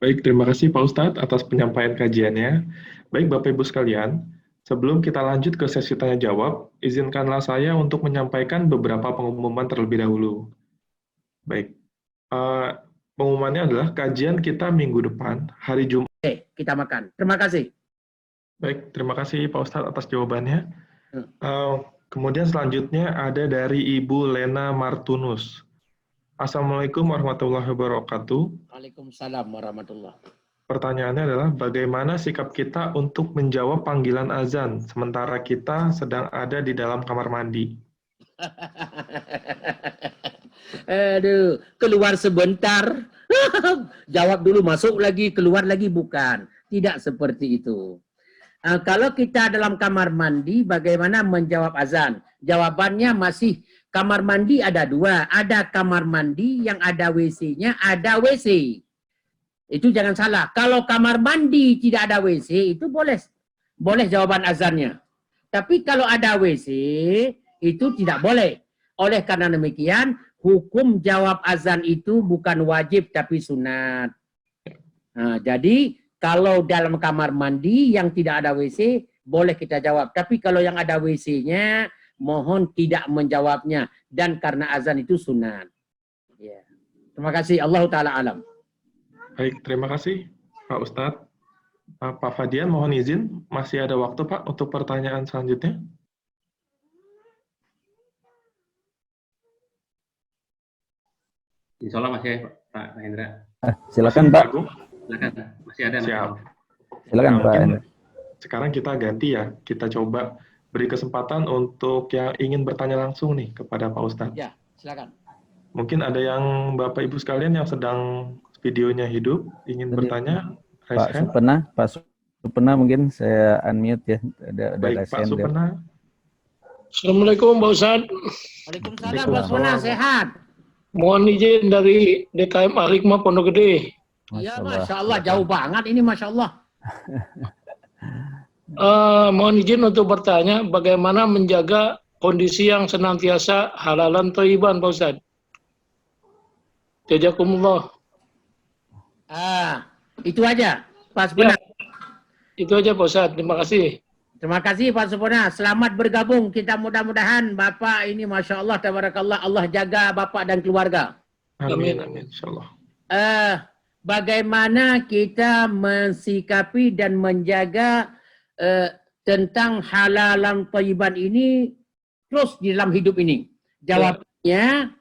Baik, terima kasih Pak Ustadz atas penyampaian kajiannya. Baik Bapak Ibu sekalian, sebelum kita lanjut ke sesi tanya jawab, izinkanlah saya untuk menyampaikan beberapa pengumuman terlebih dahulu. Baik, pengumumannya adalah kajian kita minggu depan, hari Jumat. Oke, kita makan. Terima kasih. Baik, terima kasih Pak Ustadz atas jawabannya. Kemudian selanjutnya ada dari Ibu Lena Martunus. Assalamualaikum warahmatullahi wabarakatuh. Waalaikumsalam warahmatullahi. Pertanyaannya adalah bagaimana sikap kita untuk menjawab panggilan azan sementara kita sedang ada di dalam kamar mandi? Aduh, keluar sebentar. Jawab dulu, masuk lagi, keluar lagi, bukan. Tidak seperti itu. Kalau kita dalam kamar mandi, bagaimana menjawab azan? Jawabannya masih, kamar mandi ada dua. Ada kamar mandi yang ada WC-nya, ada WC. Itu jangan salah. Kalau kamar mandi tidak ada WC, itu boleh jawaban azannya. Tapi kalau ada WC, itu tidak boleh. Oleh karena demikian, hukum jawab azan itu bukan wajib tapi sunat. Nah, jadi kalau dalam kamar mandi yang tidak ada WC, boleh kita jawab. Tapi kalau yang ada WC-nya, mohon tidak menjawabnya. Dan karena azan itu sunat. Ya. Terima kasih. Allah Ta'ala alam. Baik, terima kasih Pak Ustadz. Pak Fadian, mohon izin, masih ada waktu Pak untuk pertanyaan selanjutnya? Insya Allah masih ya, Pak Hendra. Silakan Masih, Pak. Agung? Silakan, masih ada. Siap. Silakan Nah, Pak. mungkin sekarang kita ganti ya, kita coba beri kesempatan untuk yang ingin bertanya langsung nih kepada Pak Ustadz. Ya, silakan. Mungkin ada yang Bapak Ibu sekalian yang sedang videonya hidup, ingin Tadi, bertanya, raise Pak hand. Supena mungkin saya unmute ya. Ada Baik, raise Pak hand. Supena. Assalamualaikum Pak Ustadz. Waalaikumsalam, Pak Sona, sehat. Mohon izin dari DKM Al-Hikmah Pondok Gede. Iya, Masya Allah, jauh banget ini, Masya Allah. Mohon izin untuk bertanya bagaimana menjaga kondisi yang senantiasa halalan thayyiban Pak Ustadz. Jazakumullah. Itu aja, Pak Supena. Ya, itu aja Pak Ustadz. Terima kasih. Terima kasih Pak Supena. Selamat bergabung. Kita mudah-mudahan Bapak ini Masya Allah, tabarakallah, Allah jaga Bapak dan keluarga. Amin, amin, insyaallah. Bagaimana kita mensikapi dan menjaga tentang halalan thayyiban ini terus di dalam hidup ini? Jawabnya,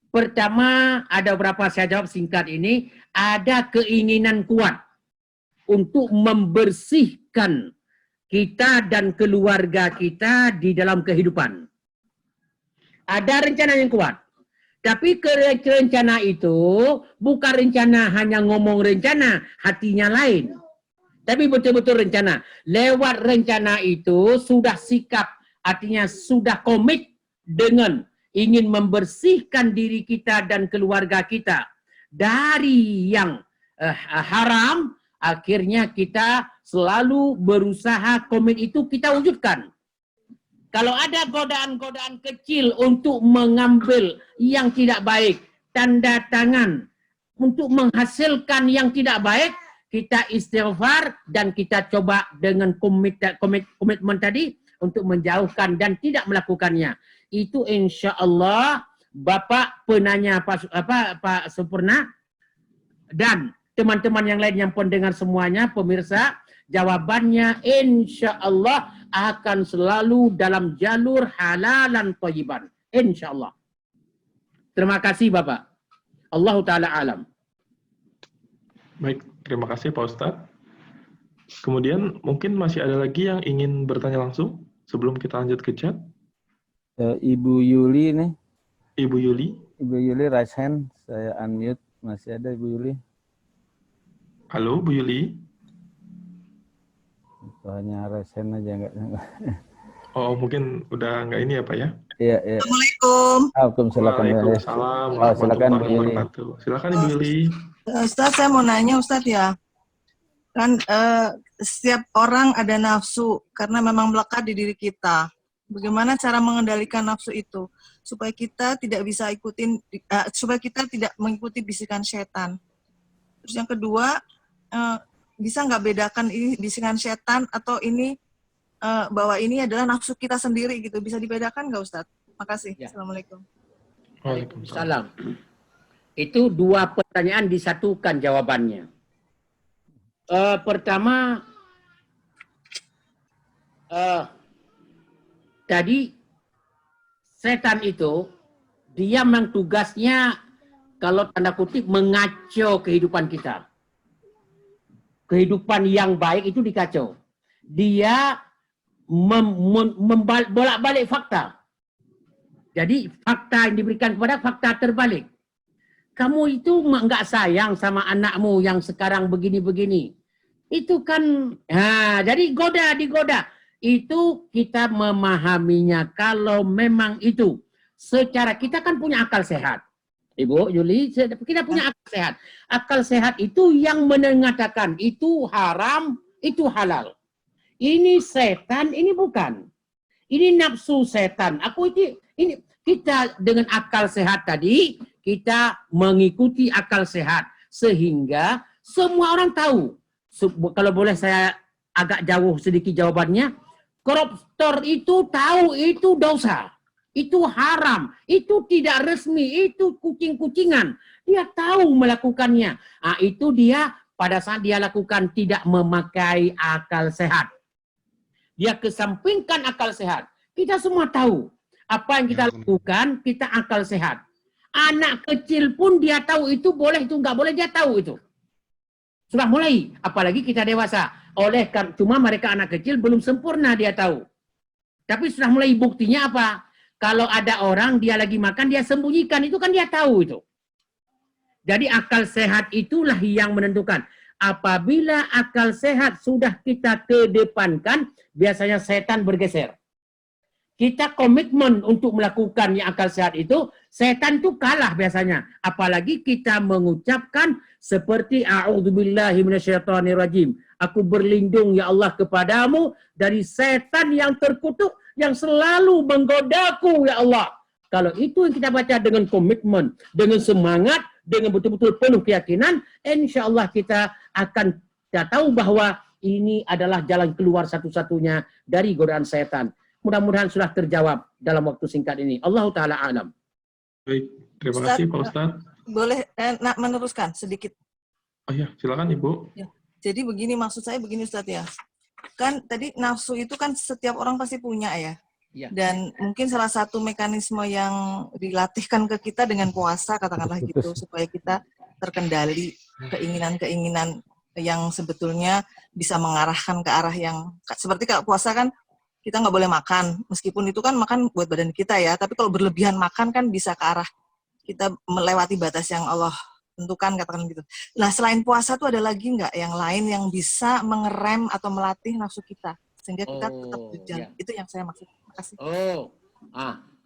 pertama ada beberapa saya jawab singkat ini, ada keinginan kuat untuk membersihkan kita dan keluarga kita di dalam kehidupan. Ada rencana yang kuat. Tapi rencana itu bukan rencana hanya ngomong rencana, hatinya lain. Tapi betul-betul rencana. Lewat rencana itu sudah sikap, artinya sudah komit dengan ingin membersihkan diri kita dan keluarga kita dari yang haram, akhirnya kita selalu berusaha komit itu kita wujudkan. Kalau ada godaan-godaan kecil untuk mengambil yang tidak baik, tanda tangan untuk menghasilkan yang tidak baik, kita istighfar dan kita coba dengan komitmen tadi untuk menjauhkan dan tidak melakukannya. Itu insya Allah Bapak penanya Pak Supurna dan teman-teman yang lain yang pendengar semuanya, pemirsa, jawabannya insya Allah akan selalu dalam jalur halalan thayyiban. Insya Allah. Terima kasih Bapak. Allah Ta'ala alam. Baik, terima kasih Pak Ustadz. Kemudian mungkin masih ada lagi yang ingin bertanya langsung sebelum kita lanjut ke chat. Ibu Yuli nih. Ibu Yuli. Ibu Yuli raise hand. Saya unmute. Masih ada Ibu Yuli. Halo Bu Yuli. Hanya raise hand aja enggak. Oh, mungkin udah nggak ini ya Pak ya? Iya, iya. Assalamualaikum. Waalaikumsalam silakan Bu warahmatullahi Yuli. wabarakatuh. Silakan Ibu Yuli. Ustadz, saya mau nanya Ustadz ya. Kan setiap orang ada nafsu karena memang melekat di diri kita. Bagaimana cara mengendalikan nafsu itu supaya kita tidak bisa supaya kita tidak mengikuti bisikan setan. Terus yang kedua, bisa nggak bedakan ini bisikan setan atau ini bahwa ini adalah nafsu kita sendiri gitu, bisa dibedakan nggak Ustadz? Makasih. Ya. Assalamualaikum. Waalaikumsalam. Salam. Itu dua pertanyaan disatukan jawabannya. Pertama, tadi setan itu dia memang tugasnya kalau tanda kutip mengacau kehidupan kita. Kehidupan yang baik itu dikacau. Dia bolak-balik fakta. Jadi fakta yang diberikan kepada fakta terbalik. Kamu itu nggak sayang sama anakmu yang sekarang begini-begini. Itu kan, jadi digoda. Itu kita memahaminya kalau memang itu. Secara kita kan punya akal sehat. Ibu Yuli, kita punya akal sehat. Akal sehat itu yang mengatakan itu haram, itu halal. Ini setan, ini bukan. Ini nafsu setan. Ini Kita dengan akal sehat tadi, kita mengikuti akal sehat. Sehingga semua orang tahu. Kalau boleh saya agak jauh sedikit jawabannya. Koruptor itu tahu itu dosa. Itu haram. Itu tidak resmi. Itu kucing-kucingan. Dia tahu melakukannya. Nah, itu dia pada saat dia lakukan tidak memakai akal sehat. Dia kesampingkan akal sehat. Kita semua tahu. Apa yang kita lakukan, kita akal sehat. Anak kecil pun dia tahu itu boleh, itu nggak boleh, dia tahu itu. Sudah mulai, apalagi kita dewasa. Cuma mereka anak kecil belum sempurna dia tahu. Tapi sudah mulai buktinya apa? Kalau ada orang dia lagi makan, dia sembunyikan, itu kan dia tahu itu. Jadi akal sehat itulah yang menentukan. Apabila akal sehat sudah kita kedepankan, biasanya setan bergeser. Kita komitmen untuk melakukan yang akal sehat itu, setan itu kalah biasanya. Apalagi kita mengucapkan seperti a'udzubillahi minasyaitonirrajim. Aku berlindung ya Allah kepadamu dari setan yang terkutuk yang selalu menggodaku ya Allah. Kalau itu yang kita baca dengan komitmen, dengan semangat, dengan betul-betul penuh keyakinan, insya Allah kita akan tahu bahwa ini adalah jalan keluar satu-satunya dari godaan setan. Mudah-mudahan sudah terjawab dalam waktu singkat ini. Allah Ta'ala alam. Baik, terima kasih Pak Ustadz. Boleh meneruskan sedikit? Oh ya, silakan Ibu. Ya. Jadi begini, maksud saya begini Ustadz ya. Kan tadi nafsu itu kan setiap orang pasti punya ya. Ya. Dan mungkin salah satu mekanisme yang dilatihkan ke kita dengan puasa, katakanlah gitu, supaya kita terkendali keinginan-keinginan yang sebetulnya bisa mengarahkan ke arah yang, seperti kalau puasa kan, kita nggak boleh makan, meskipun itu kan makan buat badan kita ya, tapi kalau berlebihan makan kan bisa ke arah kita melewati batas yang Allah tentukan, katakan gitu. Nah, selain puasa tuh ada lagi nggak yang lain yang bisa mengerem atau melatih nafsu kita sehingga kita tetap berjalan? Ya. Itu yang saya maksud. Terima kasih.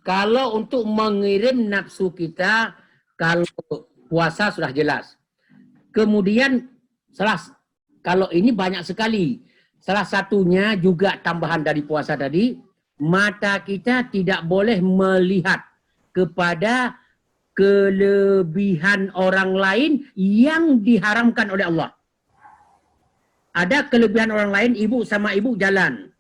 Kalau untuk mengirim nafsu kita, kalau puasa sudah jelas. Kemudian kalau ini banyak sekali. Salah satunya juga tambahan dari puasa tadi, mata kita tidak boleh melihat kepada kelebihan orang lain yang diharamkan oleh Allah. Ada kelebihan orang lain, ibu sama ibu jalan.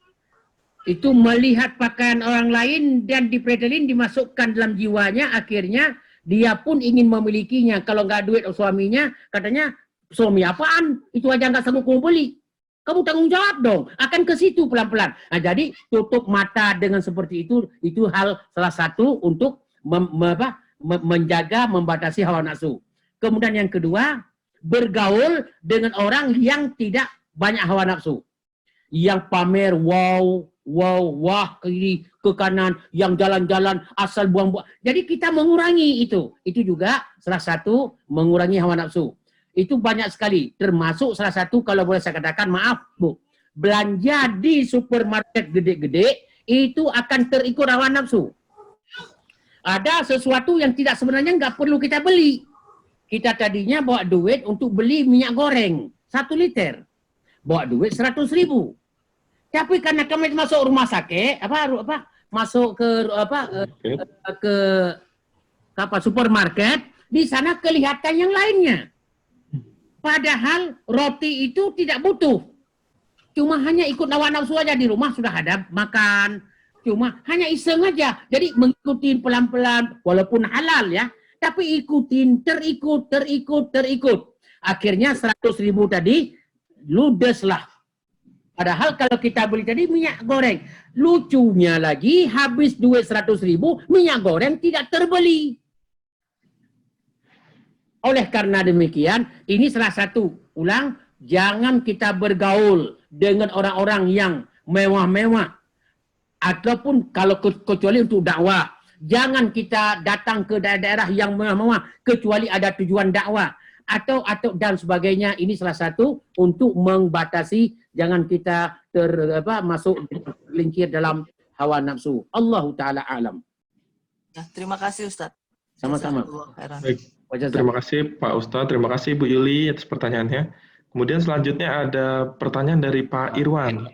Itu melihat pakaian orang lain dan dipretelin, dimasukkan dalam jiwanya, akhirnya dia pun ingin memilikinya. Kalau nggak duit suaminya, katanya, suami apaan? Itu aja nggak sanggup mau beli. Kamu tanggung jawab dong, akan ke situ pelan-pelan. Nah, jadi tutup mata dengan seperti itu hal salah satu untuk menjaga, membatasi hawa nafsu. Kemudian yang kedua, bergaul dengan orang yang tidak banyak hawa nafsu. Yang pamer, wah, kiri, ke kanan, yang jalan-jalan, asal buang-buang. Jadi kita mengurangi itu. Itu juga salah satu mengurangi hawa nafsu. Itu banyak sekali, termasuk salah satu kalau boleh saya katakan, maaf Bu, belanja di supermarket gede-gede itu akan terikut hawa nafsu. Ada sesuatu yang tidak sebenarnya nggak perlu kita beli. Kita tadinya bawa duit untuk beli minyak goreng 1 liter, bawa duit 100.000. Tapi karena kami masuk rumah sakit, masuk ke supermarket, di sana kelihatan yang lainnya. Padahal roti itu tidak butuh. Cuma hanya ikut hawa nafsu aja, di rumah sudah ada makan. Cuma hanya iseng aja. Jadi mengikuti pelan-pelan, walaupun halal ya. Tapi ikutin, terikut. Akhirnya 100.000 tadi, ludeslah. Padahal kalau kita beli tadi minyak goreng. Lucunya lagi, habis duit 100.000, minyak goreng tidak terbeli. Oleh karena demikian, ini salah satu, jangan kita bergaul dengan orang-orang yang mewah-mewah. Ataupun kalau kecuali untuk dakwah. Jangan kita datang ke daerah-daerah yang mewah-mewah, kecuali ada tujuan dakwah. Atau dan sebagainya, ini salah satu untuk membatasi, jangan kita masuk lincir dalam hawa nafsu. Allahu Ta'ala alam. Nah, terima kasih Ustadz. Sama-sama. Baik. Terima kasih Pak Ustadz, terima kasih Bu Yuli atas pertanyaannya. Kemudian selanjutnya ada pertanyaan dari Pak Irwan.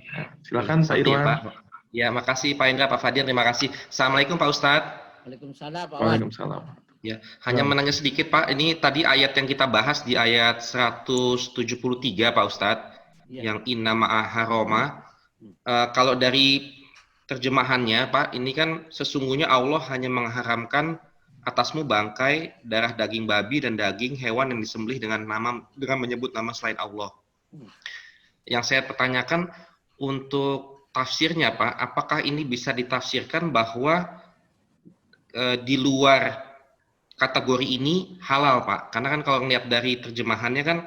Silakan Pak Irwan. Ya, makasih Pak Indra, Pak Fadir, terima kasih. Assalamualaikum Pak Ustadz. Waalaikumsalam, Pak Wan. Waalaikumsalam. Ya, hanya menanya sedikit Pak, ini tadi ayat yang kita bahas di ayat 173 Pak Ustadz, Ya. yang inna ma'aha Roma. Kalau dari terjemahannya Pak, ini kan sesungguhnya Allah hanya mengharamkan atasmu bangkai, darah daging babi dan daging hewan yang disembelih dengan menyebut nama selain Allah. Yang saya pertanyakan untuk tafsirnya Pak, apakah ini bisa ditafsirkan bahwa di luar kategori ini halal Pak? Karena kan kalau ngelihat dari terjemahannya kan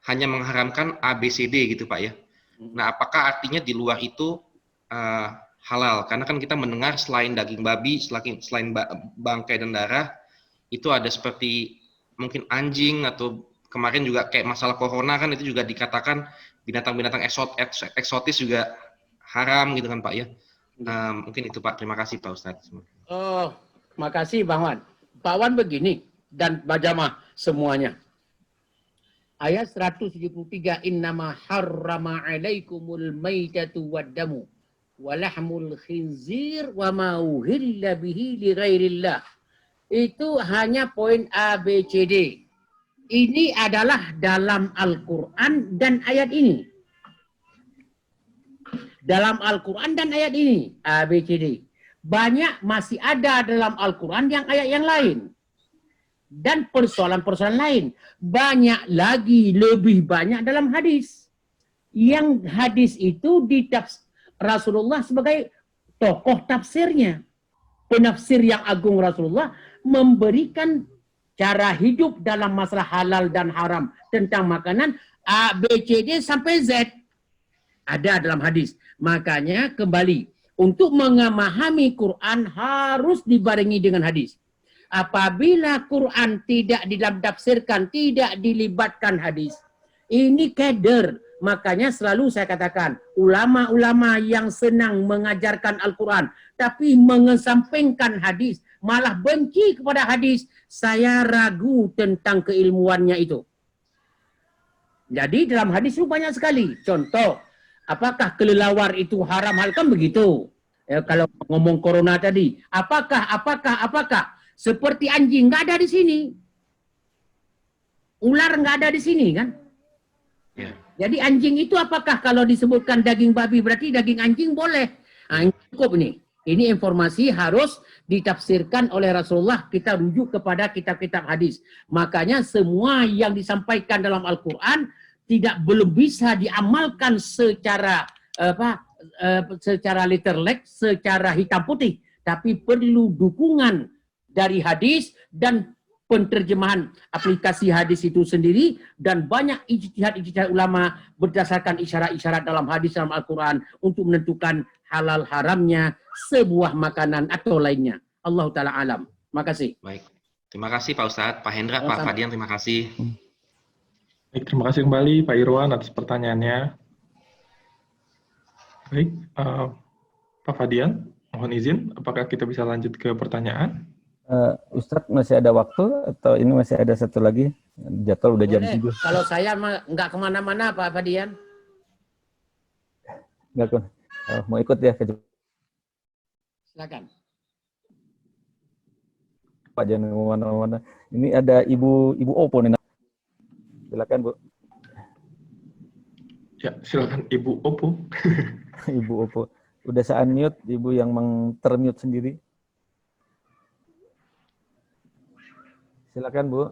hanya mengharamkan ABCD gitu Pak ya. Nah, apakah artinya di luar itu halal? Karena kan kita mendengar selain daging babi, selain bangkai dan darah, itu ada seperti mungkin anjing, atau kemarin juga kayak masalah corona kan itu juga dikatakan binatang-binatang eksotis juga haram gitu kan Pak ya. Mungkin itu Pak. Terima kasih Pak Ustadz. Oh, makasih Bang Wan. Pak Wan begini, dan Bajamah semuanya. Ayat 173, innama harrama alaikumul maitatu waddamu walahmul khinzir wa ma uhilla bihi li ghairillah. Itu hanya poin A, B, C, D. Ini adalah dalam Al-Quran dan ayat ini. Dalam Al-Quran dan ayat ini, A, B, C, D. Banyak masih ada dalam Al-Quran yang ayat yang lain. Dan persoalan-persoalan lain. Banyak lagi, lebih banyak dalam hadis. Yang hadis itu Rasulullah sebagai tokoh tafsirnya. Penafsir yang agung Rasulullah memberikan cara hidup dalam masalah halal dan haram. Tentang makanan A, B, C, D sampai Z. Ada dalam hadis. Makanya kembali. Untuk memahami Quran harus dibarengi dengan hadis. Apabila Quran tidak ditafsirkan, tidak dilibatkan hadis, ini keder. Makanya selalu saya katakan, ulama-ulama yang senang mengajarkan Al-Quran, tapi mengesampingkan hadis, malah benci kepada hadis, saya ragu tentang keilmuannya itu. Jadi dalam hadis itu banyak sekali. Contoh, apakah kelelawar itu haram? Hal kan begitu. Ya, kalau ngomong corona tadi, apakah? Seperti anjing nggak ada di sini, ular nggak ada di sini kan? Ya. Jadi anjing itu apakah kalau disebutkan daging babi berarti daging anjing boleh? Nah, cukup nih. Ini informasi harus ditafsirkan oleh Rasulullah. Kita rujuk kepada kitab-kitab hadis. Makanya semua yang disampaikan dalam Al-Quran belum bisa diamalkan secara secara literlek, secara hitam putih, tapi perlu dukungan dari hadis dan penterjemahan aplikasi hadis itu sendiri, dan banyak ijtihad ulama berdasarkan isyarat-isyarat dalam hadis dalam Al-Quran untuk menentukan halal haramnya sebuah makanan atau lainnya. Allah Ta'ala alam. Makasih. Baik. Terima kasih Pak Ustadz, Pak Hendra, Pak Fadian, terima kasih. Baik, terima kasih kembali Pak Irwan atas pertanyaannya. Baik, Pak Fadian, mohon izin, apakah kita bisa lanjut ke pertanyaan? Ustadz masih ada waktu atau ini masih ada satu lagi? Jadwal udah jam 7. Kalau saya nggak kemana-mana Pak Fadian. Nggak, mau ikut ya ke Silakan. Pak, jangan kemana-mana. Ini ada Ibu Opo nih. Silakan Bu. Ya, silakan Ibu Opo. Ibu Opo. Udah saya unmute, Ibu yang termute sendiri. Silakan Bu.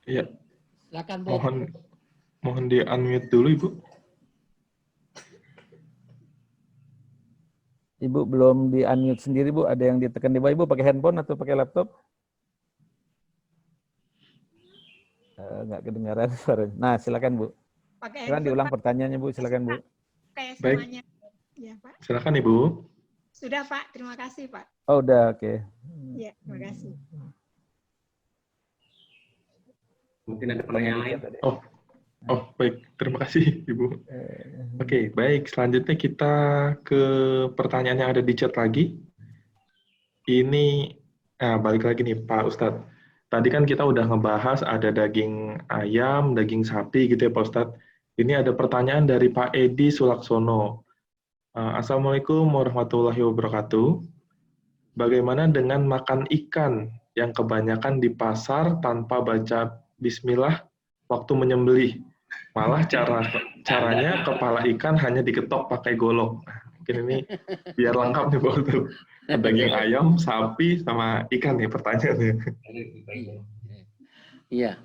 Ya, Silakan Bu. mohon di unmute dulu Ibu. Ibu belum di unmute sendiri Bu, ada yang ditekan di bawah. Ibu pakai handphone atau pakai laptop? Nggak kedengaran suaranya. Nah, silakan Bu. Pakai Silakan diulang pertanyaannya Bu, silakan Bu. Kayak Baik. semuanya. Ya, Pak. Silakan Ibu. Sudah, Pak. Terima kasih, Pak. Oh, udah, oke. Ya, terima kasih. Mungkin ada pertanyaan lain. Oh, baik. Terima kasih, Ibu. Oke, baik. Selanjutnya kita ke pertanyaan yang ada di chat lagi. Ini, balik lagi nih, Pak Ustadz. Tadi kan kita udah ngebahas ada daging ayam, daging sapi gitu ya, Pak Ustadz. Ini ada pertanyaan dari Pak Edi Sulaksono. Assalamualaikum warahmatullahi wabarakatuh. Bagaimana dengan makan ikan yang kebanyakan di pasar tanpa baca bismillah waktu menyembelih? Malah caranya kepala ikan hanya diketok pakai golok. Nah, mungkin ini biar lengkap nih Pak Ustadz. Daging ayam, sapi, sama ikan nih pertanyaannya. Iya.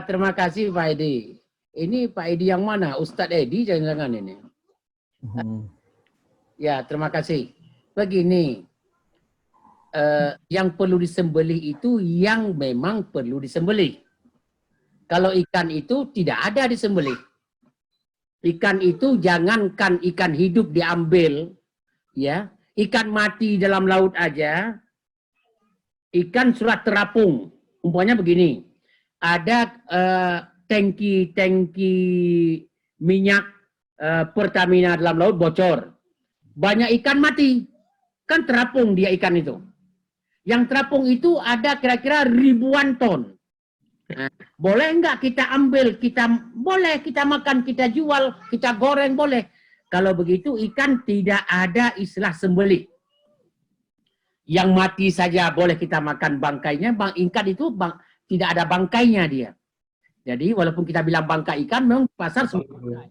Terima kasih Pak Edi. Ini Pak Edi yang mana? Ustadz Edi jangan-jangan ini. Ya, terima kasih. Begini, yang perlu disembelih itu yang memang perlu disembelih. Kalau ikan itu tidak ada disembelih. Ikan itu jangankan ikan hidup diambil, ya, ikan mati dalam laut aja, ikan sudah terapung. Umpamanya begini, ada tangki minyak Pertamina dalam laut bocor. Banyak ikan mati. Kan terapung dia ikan itu. Yang terapung itu ada kira-kira ribuan ton. Nah, boleh enggak kita ambil, boleh kita makan, kita jual, kita goreng, boleh. Kalau begitu ikan tidak ada istilah sembelih. Yang mati saja boleh kita makan bangkainya, ikan itu tidak ada bangkainya dia. Jadi walaupun kita bilang bangkai ikan, memang pasar semua bangkai.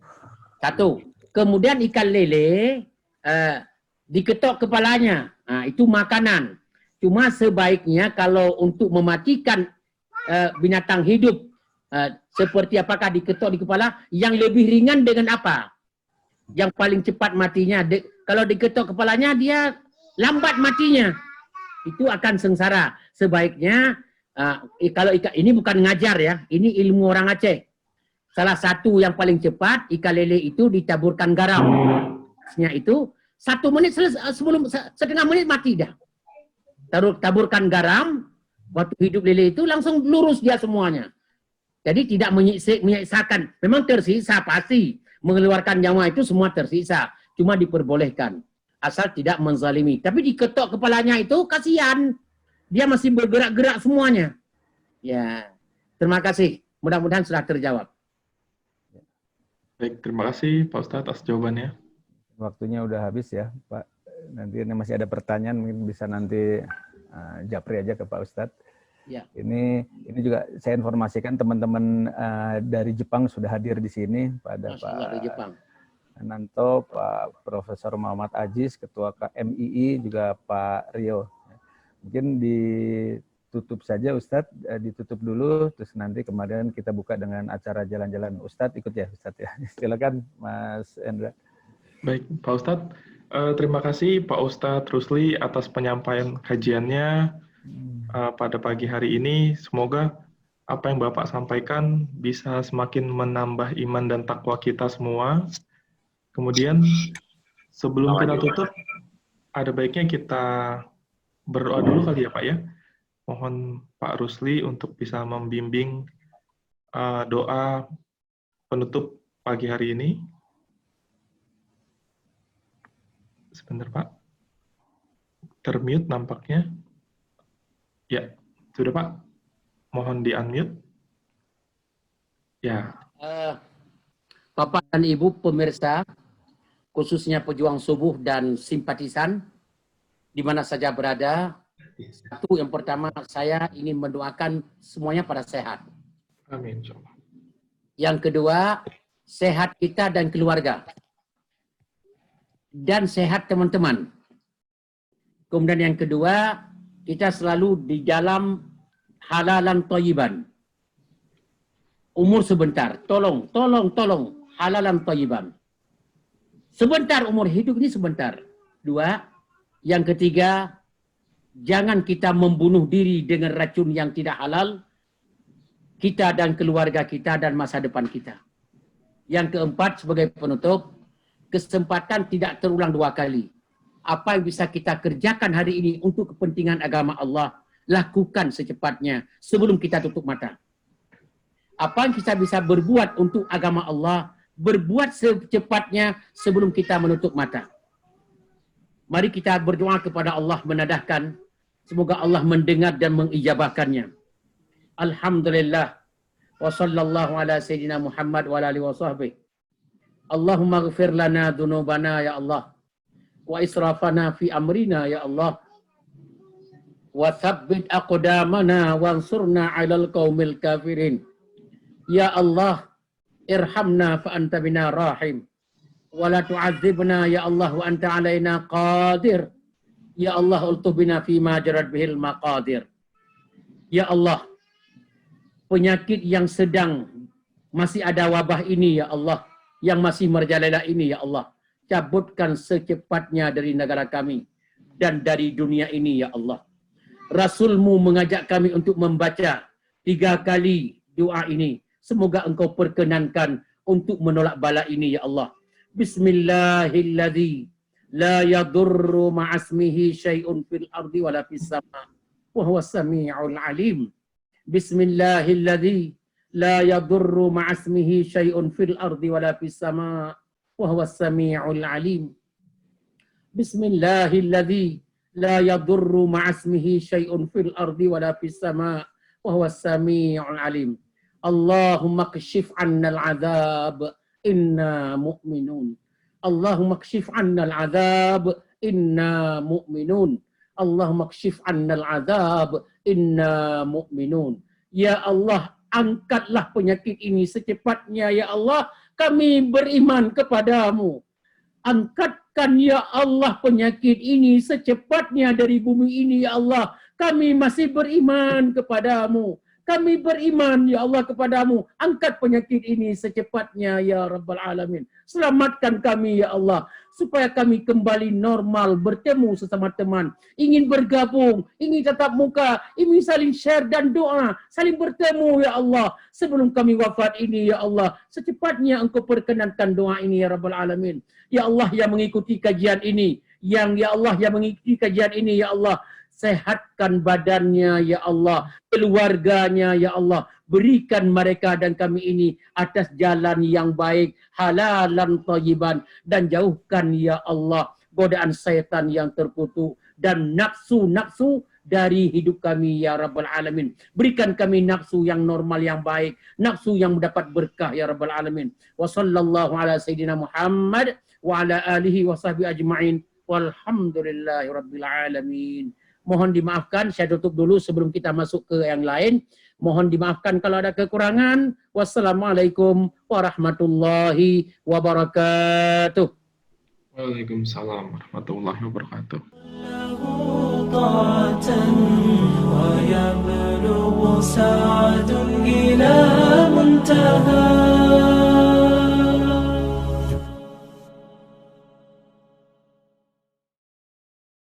Satu. Kemudian ikan lele, diketok kepalanya. Nah, itu makanan. Cuma sebaiknya kalau untuk mematikan binatang hidup, seperti apakah diketok di kepala, yang lebih ringan dengan apa? Yang paling cepat matinya. Kalau diketok kepalanya, dia lambat matinya. Itu akan sengsara. Sebaiknya, kalau ikan ini bukan ngajar ya, ini ilmu orang Aceh. Salah satu yang paling cepat, ikan lele itu ditaburkan garam. Itu 1 menit sebelum setengah menit mati dah. Taburkan garam, waktu hidup lele itu langsung lurus dia semuanya. Jadi tidak menyiksakan. Memang tersiksa pasti. Mengeluarkan nyawa itu semua tersiksa. Cuma diperbolehkan. Asal tidak menzalimi. Tapi diketok kepalanya itu kasihan. Dia masih bergerak-gerak semuanya. Ya, terima kasih. Mudah-mudahan sudah terjawab. Baik, terima kasih Pak Ustadz atas jawabannya. Waktunya udah habis ya, Pak. Nanti masih ada pertanyaan, mungkin bisa nanti japri aja ke Pak Ustadz. Ya. Ini juga saya informasikan teman-teman dari Jepang sudah hadir di sini. Pada Pak dari Jepang. Nanto, Pak Profesor Muhammad Aziz, Ketua KMII, juga Pak Rio. Mungkin ditutup saja Ustadz, ditutup dulu, terus nanti kemudian kita buka dengan acara jalan-jalan. Ustadz ikut ya Ustadz ya. Silakan Mas Endra. Baik, Pak Ustadz. Terima kasih Pak Ustadz Rusli atas penyampaian kajiannya pada pagi hari ini. Semoga apa yang Bapak sampaikan bisa semakin menambah iman dan takwa kita semua. Kemudian sebelum kita tutup, ada baiknya kita berdoa dulu kali ya Pak ya. Mohon Pak Rusli untuk bisa membimbing doa penutup pagi hari ini. Sebentar Pak. Termute nampaknya. Ya, sudah Pak. Mohon di-unmute. Ya. Bapak dan Ibu pemirsa, khususnya pejuang subuh dan simpatisan, di mana saja berada. Satu, yang pertama, saya ingin mendoakan semuanya pada sehat. Amin. Yang kedua, sehat kita dan keluarga. Dan sehat teman-teman. Kemudian yang kedua, kita selalu di dalam halalan thayyiban. Umur sebentar, tolong halalan thayyiban. Sebentar umur hidup ini sebentar. Dua, yang ketiga, jangan kita membunuh diri dengan racun yang tidak halal, kita dan keluarga kita dan masa depan kita. Yang keempat, sebagai penutup, kesempatan tidak terulang 2 kali. Apa yang bisa kita kerjakan hari ini untuk kepentingan agama Allah, lakukan secepatnya sebelum kita tutup mata. Apa yang kita bisa berbuat untuk agama Allah, berbuat secepatnya sebelum kita menutup mata. Mari kita berdoa kepada Allah menadahkan. Semoga Allah mendengar dan mengijabahkannya. Alhamdulillah. Wa sallallahu ala sayyidina Muhammad wa alihi wa sahbihi. Allahumma ghfir lana dhunubana ya Allah. Wa israfana fi amrina ya Allah. Wa thabbit aqdamana wansurna 'alal qaumil kafirin. Ya Allah, irhamna fa anta bina rahim. Wa la tu'adzibna ya Allah wa anta 'alaina qadir. Ya Allah, ultuh bina fi ma jarat bihil maqadir. Ya Allah, penyakit yang sedang masih ada wabah ini ya Allah, yang masih merajalela ini ya Allah, cabutkan secepatnya dari negara kami dan dari dunia ini ya Allah. Rasul-Mu mengajak kami untuk membaca 3 kali doa ini. Semoga Engkau perkenankan untuk menolak bala ini ya Allah. Bismillahilladzi la yadurru ma'asmihi syai'un fil ardi wala fis sama' wa huwas sami'ul alim. Bismillahilladzi la yadurru ma'asmihi syai'un fil ardi wala fis sama' wa huwas sami'ul alim. Bismillahilladzi la yadurru ma'asmihi syai'un fil ardi wala fis sama' wa huwas sami'ul alim. Allahumma kshif 'annal 'adzab inna mu'minun. Allahumma kshif 'annal 'adzab inna mu'minun. Allahumma kshif 'annal 'adzab inna mu'minun. Ya Allah, angkatlah penyakit ini secepatnya ya Allah. Kami beriman kepadamu. Angkatkan ya Allah penyakit ini secepatnya dari bumi ini ya Allah. Kami masih beriman kepadamu. Kami beriman ya Allah kepadamu. Angkat penyakit ini secepatnya ya Rabbal Alamin. Selamatkan kami ya Allah. Supaya kami kembali normal, bertemu sesama teman. Ingin bergabung, ingin tatap muka, ingin saling share dan doa. Saling bertemu ya Allah. Sebelum kami wafat ini ya Allah. Secepatnya Engkau perkenankan doa ini ya Rabbal Alamin. Ya Allah yang mengikuti kajian ini. Ya Allah yang mengikuti kajian ini ya Allah. Sehatkan badannya ya Allah, keluarganya ya Allah, berikan mereka dan kami ini atas jalan yang baik, halalan thayyiban, dan jauhkan ya Allah godaan syaitan yang terkutuk dan nafsu-nafsu dari hidup kami ya Rabbal Alamin. Berikan kami nafsu yang normal yang baik, nafsu yang mendapat berkah ya Rabbal Alamin. Wa sallallahu ala sayyidina Muhammad wa ala alihi wa sahbihi ajma'in walhamdulillahi rabbil alamin. Mohon dimaafkan, saya tutup dulu sebelum kita masuk ke yang lain. Mohon dimaafkan kalau ada kekurangan. Wassalamualaikum warahmatullahi wabarakatuh. Waalaikumsalam warahmatullahi wabarakatuh. ويبلغ سعد إلى منتهى